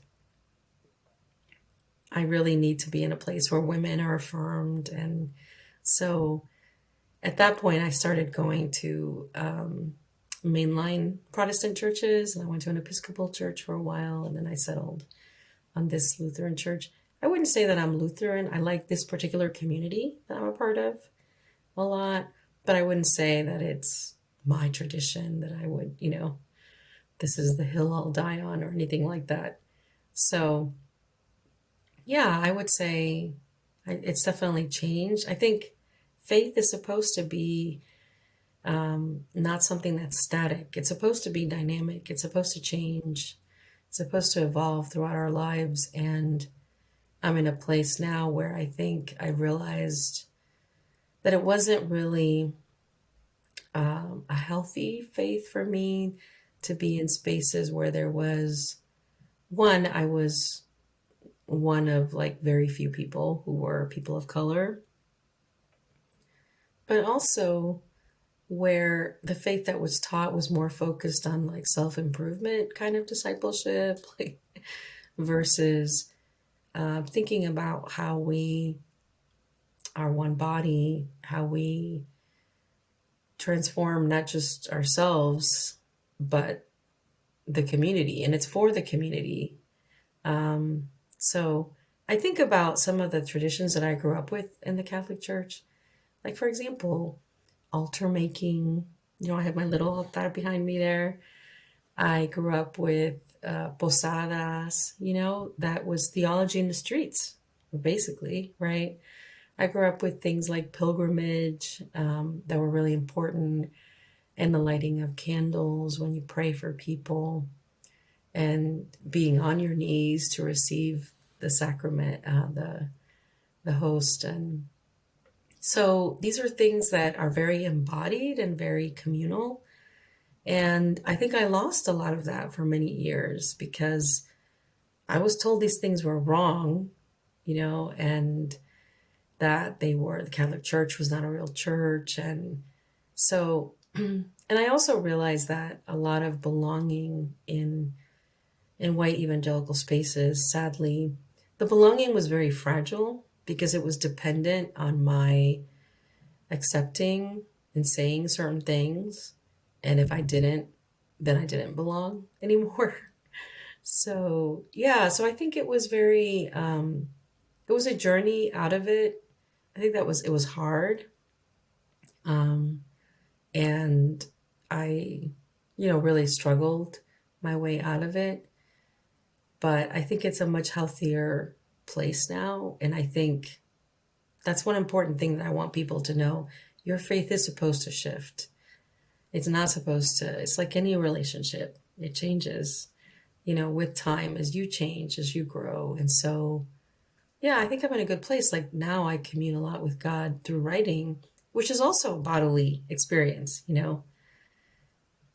I really need to be in a place where women are affirmed. And so at that point, I started going to mainline Protestant churches, and I went to an Episcopal church for a while, and then I settled on this Lutheran church. I wouldn't say that I'm Lutheran. I like this particular community that I'm a part of a lot, but I wouldn't say that it's my tradition, that I would, this is the hill I'll die on or anything like that. So yeah, I would say it's definitely changed. I think faith is supposed to be not something that's static. It's supposed to be dynamic. It's supposed to change. It's supposed to evolve throughout our lives. And I'm in a place now where I think I realized that it wasn't really a healthy faith for me to be in spaces where there was, I was one of very few people who were people of color, but also where the faith that was taught was more focused on self-improvement kind of discipleship, versus thinking about how we are one body, how we transform not just ourselves, but the community. And it's for the community. So I think about some of the traditions that I grew up with in the Catholic Church. Like, for example, altar making. I have my little altar behind me there. I grew up with posadas, that was theology in the streets, basically, right? I grew up with things like pilgrimage that were really important, and the lighting of candles when you pray for people, and being on your knees to receive the sacrament, the host. And so these are things that are very embodied and very communal. And I think I lost a lot of that for many years because I was told these things were wrong, and that the Catholic Church was not a real church. And so, and I also realized that a lot of belonging in white evangelical spaces, sadly, the belonging was very fragile because it was dependent on my accepting and saying certain things. And if I didn't, then I didn't belong anymore. So, yeah, so I think it was it was a journey out of it. I think it was hard. Um, and I, really struggled my way out of it. But I think it's a much healthier place now. And I think that's one important thing that I want people to know. Your faith is supposed to shift. It's not supposed to, it's like any relationship. It changes, with time as you change, as you grow. And so, yeah, I think I'm in a good place. Like now I commune a lot with God through writing, which is also a bodily experience,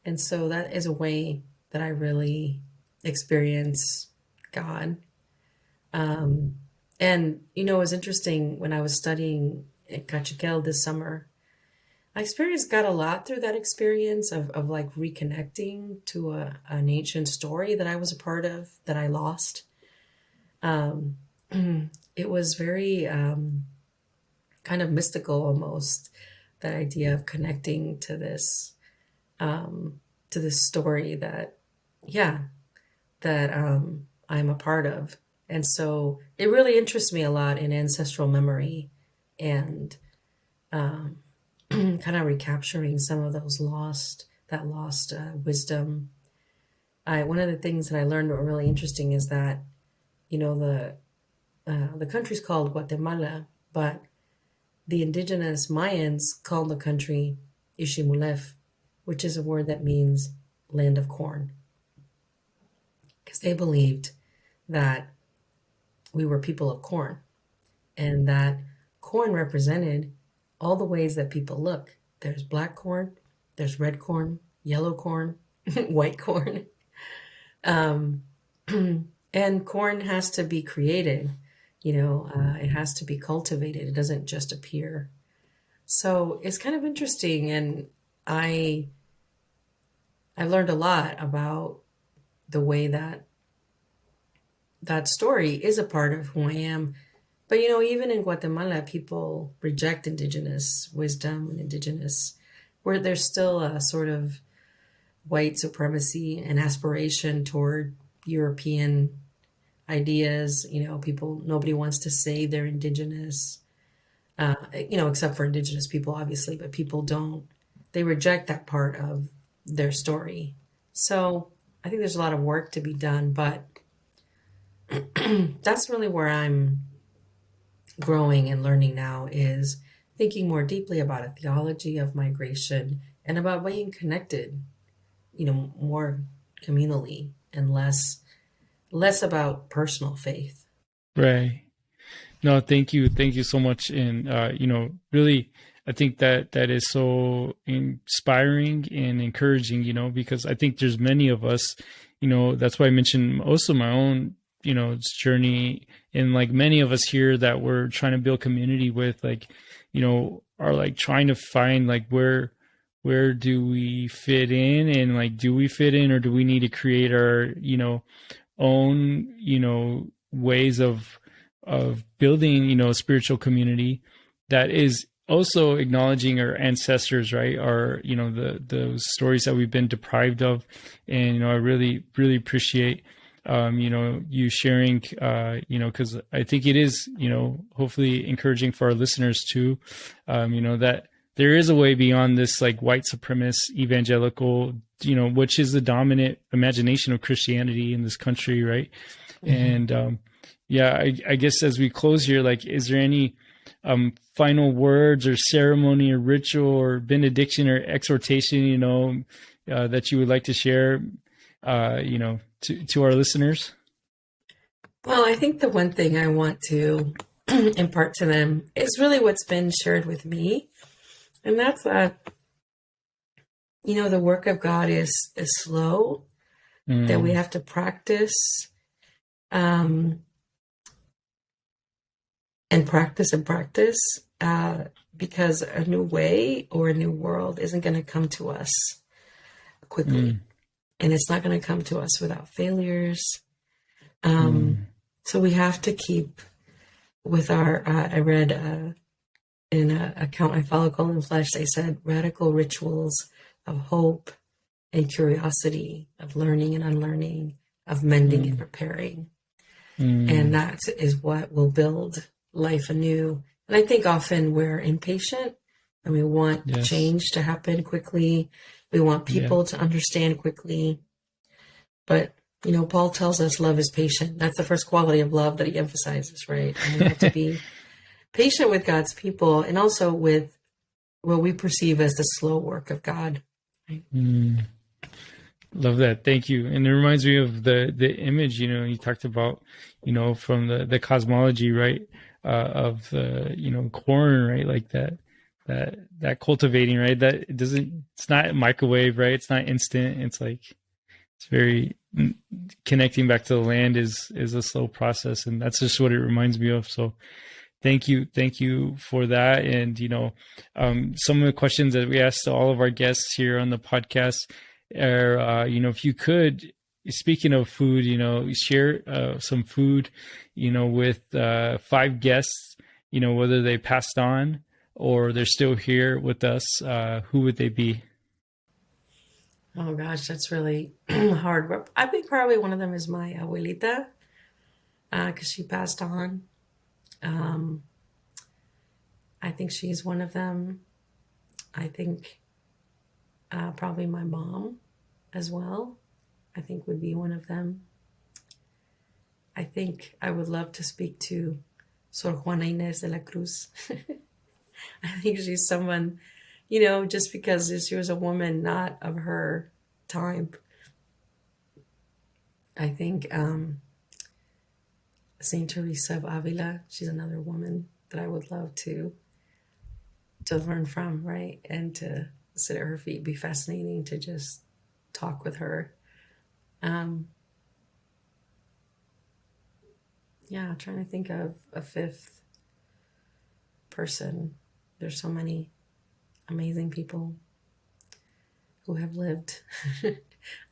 And so that is a way that I really experience God. And, it was interesting when I was studying at Cachiquel this summer. I experienced God a lot through that experience of like reconnecting to an ancient story that I was a part of that I lost. Um, it was very kind of mystical almost, that idea of connecting to this story that, yeah, that I'm a part of. And so it really interests me a lot in ancestral memory and um, kind of recapturing some of that lost wisdom. One of the things that I learned were really interesting is that, the country's called Guatemala, but the indigenous Mayans called the country Ishimulef, which is a word that means land of corn, because they believed that we were people of corn and that corn represented all the ways that people look. There's black corn, there's red corn, yellow corn, white corn. Um, and corn has to be created, it has to be cultivated. It doesn't just appear. So it's kind of interesting. And I've learned a lot about the way that story is a part of who I am. But, even in Guatemala, people reject indigenous wisdom and where there's still a sort of white supremacy and aspiration toward European ideas. Nobody wants to say they're indigenous, except for indigenous people, obviously, but people they reject that part of their story. So I think there's a lot of work to be done, but that's really where I'm growing and learning now, is thinking more deeply about a theology of migration and about being connected, more communally and less about personal faith. Right. No, thank you. Thank you so much. And, really, I think that is so inspiring and encouraging, because I think there's many of us, that's why I mentioned also my own, journey, and like many of us here that we're trying to build community with, like, are like trying to find like where do we fit in, and like, do we fit in, or do we need to create our, own, ways of building, spiritual community that is also acknowledging our ancestors, right? Our, those stories that we've been deprived of. And, I really, really appreciate you sharing, because I think it is, hopefully encouraging for our listeners too, that there is a way beyond this like white supremacist evangelical, which is the dominant imagination of Christianity in this country, right? Mm-hmm. And I guess as we close here, like, is there any final words or ceremony or ritual or benediction or exhortation, that you would like to share, to our listeners? Well, I think the one thing I want to impart to them is really what's been shared with me. And that's that, the work of God is slow, that we have to practice, and practice, because a new way or a new world isn't going to come to us quickly. And it's not going to come to us without failures. So we have to keep with our, I read in an account I follow called In Flesh, they said radical rituals of hope and curiosity, of learning and unlearning, of mending and repairing. And that is what will build life anew. And I think often we're impatient and we want change to happen quickly. We want people to understand quickly. But, Paul tells us love is patient. That's the first quality of love that he emphasizes, right? And we have to be patient with God's people and also with what we perceive as the slow work of God. Right? Love that. Thank you. And it reminds me of the image, you talked about, from the cosmology, right? Of the, corn, right? Like that cultivating, right? That it's not microwave, right? It's not instant. It's like, it's very connecting back to the land is a slow process. And that's just what it reminds me of. So thank you for that. And, some of the questions that we asked to all of our guests here on the podcast are, if you could, speaking of food, share some food, with 5 guests, whether they passed on or they're still here with us, who would they be? Oh gosh, that's really hard. But I think probably one of them is my abuelita, because she passed on. I think she's one of them. I think probably my mom as well, I think would be one of them. I think I would love to speak to Sor Juana Inés de la Cruz. I think she's someone, just because she was a woman not of her time. I think Saint Teresa of Avila, she's another woman that I would love to learn from, right? And to sit at her feet. It'd be fascinating to just talk with her. I'm trying to think of a 5th person. There's so many amazing people who have lived.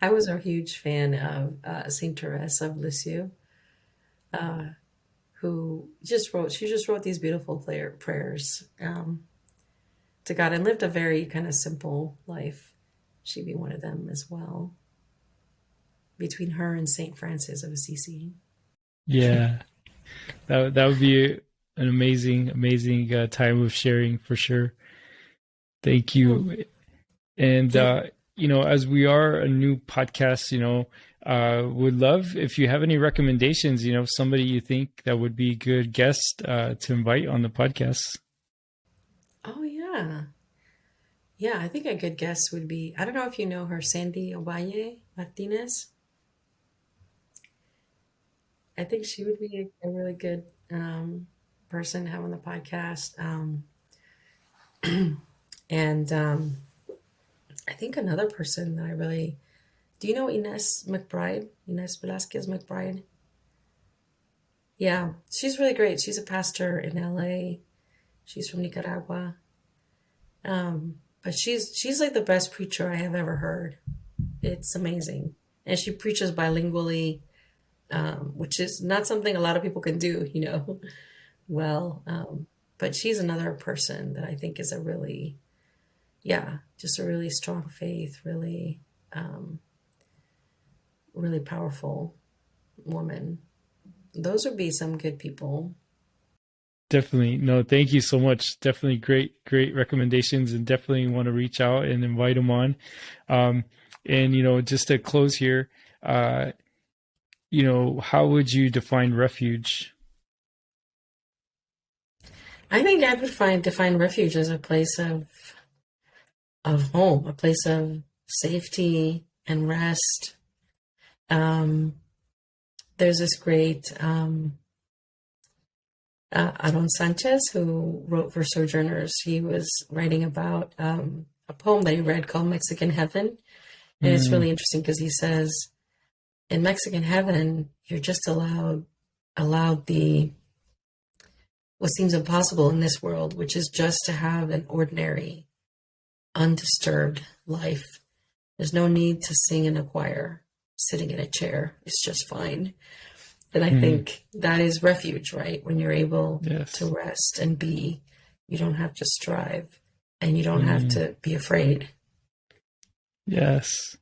I was a huge fan of Saint Teresa of Lisieux, who just wrote these beautiful prayers to God and lived a very kind of simple life. She'd be one of them as well. Between her and Saint Francis of Assisi. Yeah, that would be an amazing time of sharing for sure. Thank you. And as we are a new podcast, would love if you have any recommendations. Somebody you think that would be a good guest to invite on the podcast. Oh yeah. I think a good guest would be, I don't know if you know her, Sandy Ovalle Martinez. I think she would be a really good person to have on the podcast. And I think another person that I really... Do you know Ines Velasquez McBride? Yeah, she's really great. She's a pastor in LA. She's from Nicaragua. But she's like the best preacher I have ever heard. It's amazing. And she preaches bilingually, which is not something a lot of people can do, well. But she's another person that I think is a really, just a really strong faith, really, really powerful woman. Those would be some good people. Definitely. No, thank you so much. Definitely great recommendations, and definitely want to reach out and invite them on. And, just to close here, how would you define refuge? I think I would define refuge as a place of home, a place of safety and rest. There's this great Aaron Sanchez, who wrote for Sojourners. He was writing about a poem that he read called Mexican Heaven. And it's really interesting because he says, in Mexican Heaven, you're just allowed the what seems impossible in this world, which is just to have an ordinary, undisturbed life. There's no need to sing in a choir. Sitting in a chair is just fine. And I think that is refuge, right? When you're able to rest and be, you don't have to strive, and you don't have to be afraid. Yes.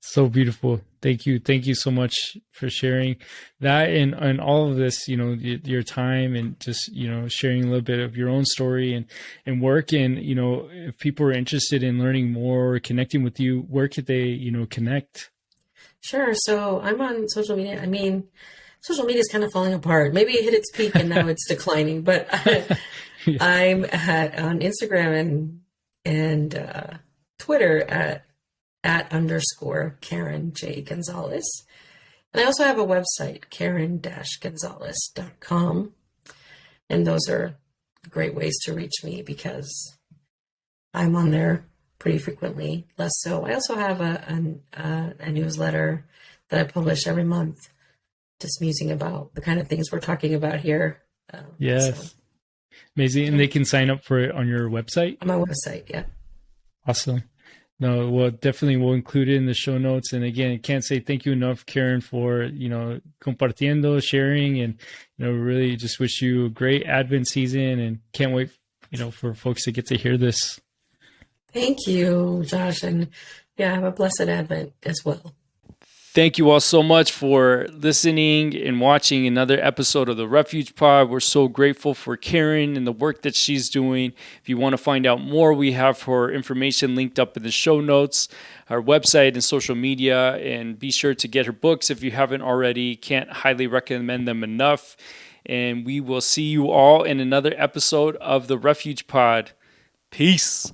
So beautiful. Thank you. Thank you so much for sharing that and all of this, your time, and just, sharing a little bit of your own story and work. And, if people are interested in learning more or connecting with you, where could they, connect? Sure. So I'm on social media. I mean, social media is kind of falling apart. Maybe it hit its peak and now it's declining, but I'm on Instagram and Twitter at @_ J González. And I also have a website, Karen-González.com. And those are great ways to reach me because I'm on there pretty frequently, less so. I also have a newsletter that I publish every month, just musing about the kind of things we're talking about here. Yes. So. Amazing. And they can sign up for it on your website? On my website, yeah. Awesome. No, well, definitely we'll include it in the show notes. And again, I can't say thank you enough, Karen, for, compartiendo, sharing, and, really just wish you a great Advent season, and can't wait, for folks to get to hear this. Thank you, Josh. And have a blessed Advent as well. Thank you all so much for listening and watching another episode of the Refuge Pod. We're so grateful for Karen and the work that she's doing. If you want to find out more, we have her information linked up in the show notes, our website and social media, and be sure to get her books if you haven't already. Can't highly recommend them enough. And we will see you all in another episode of the Refuge Pod. Peace.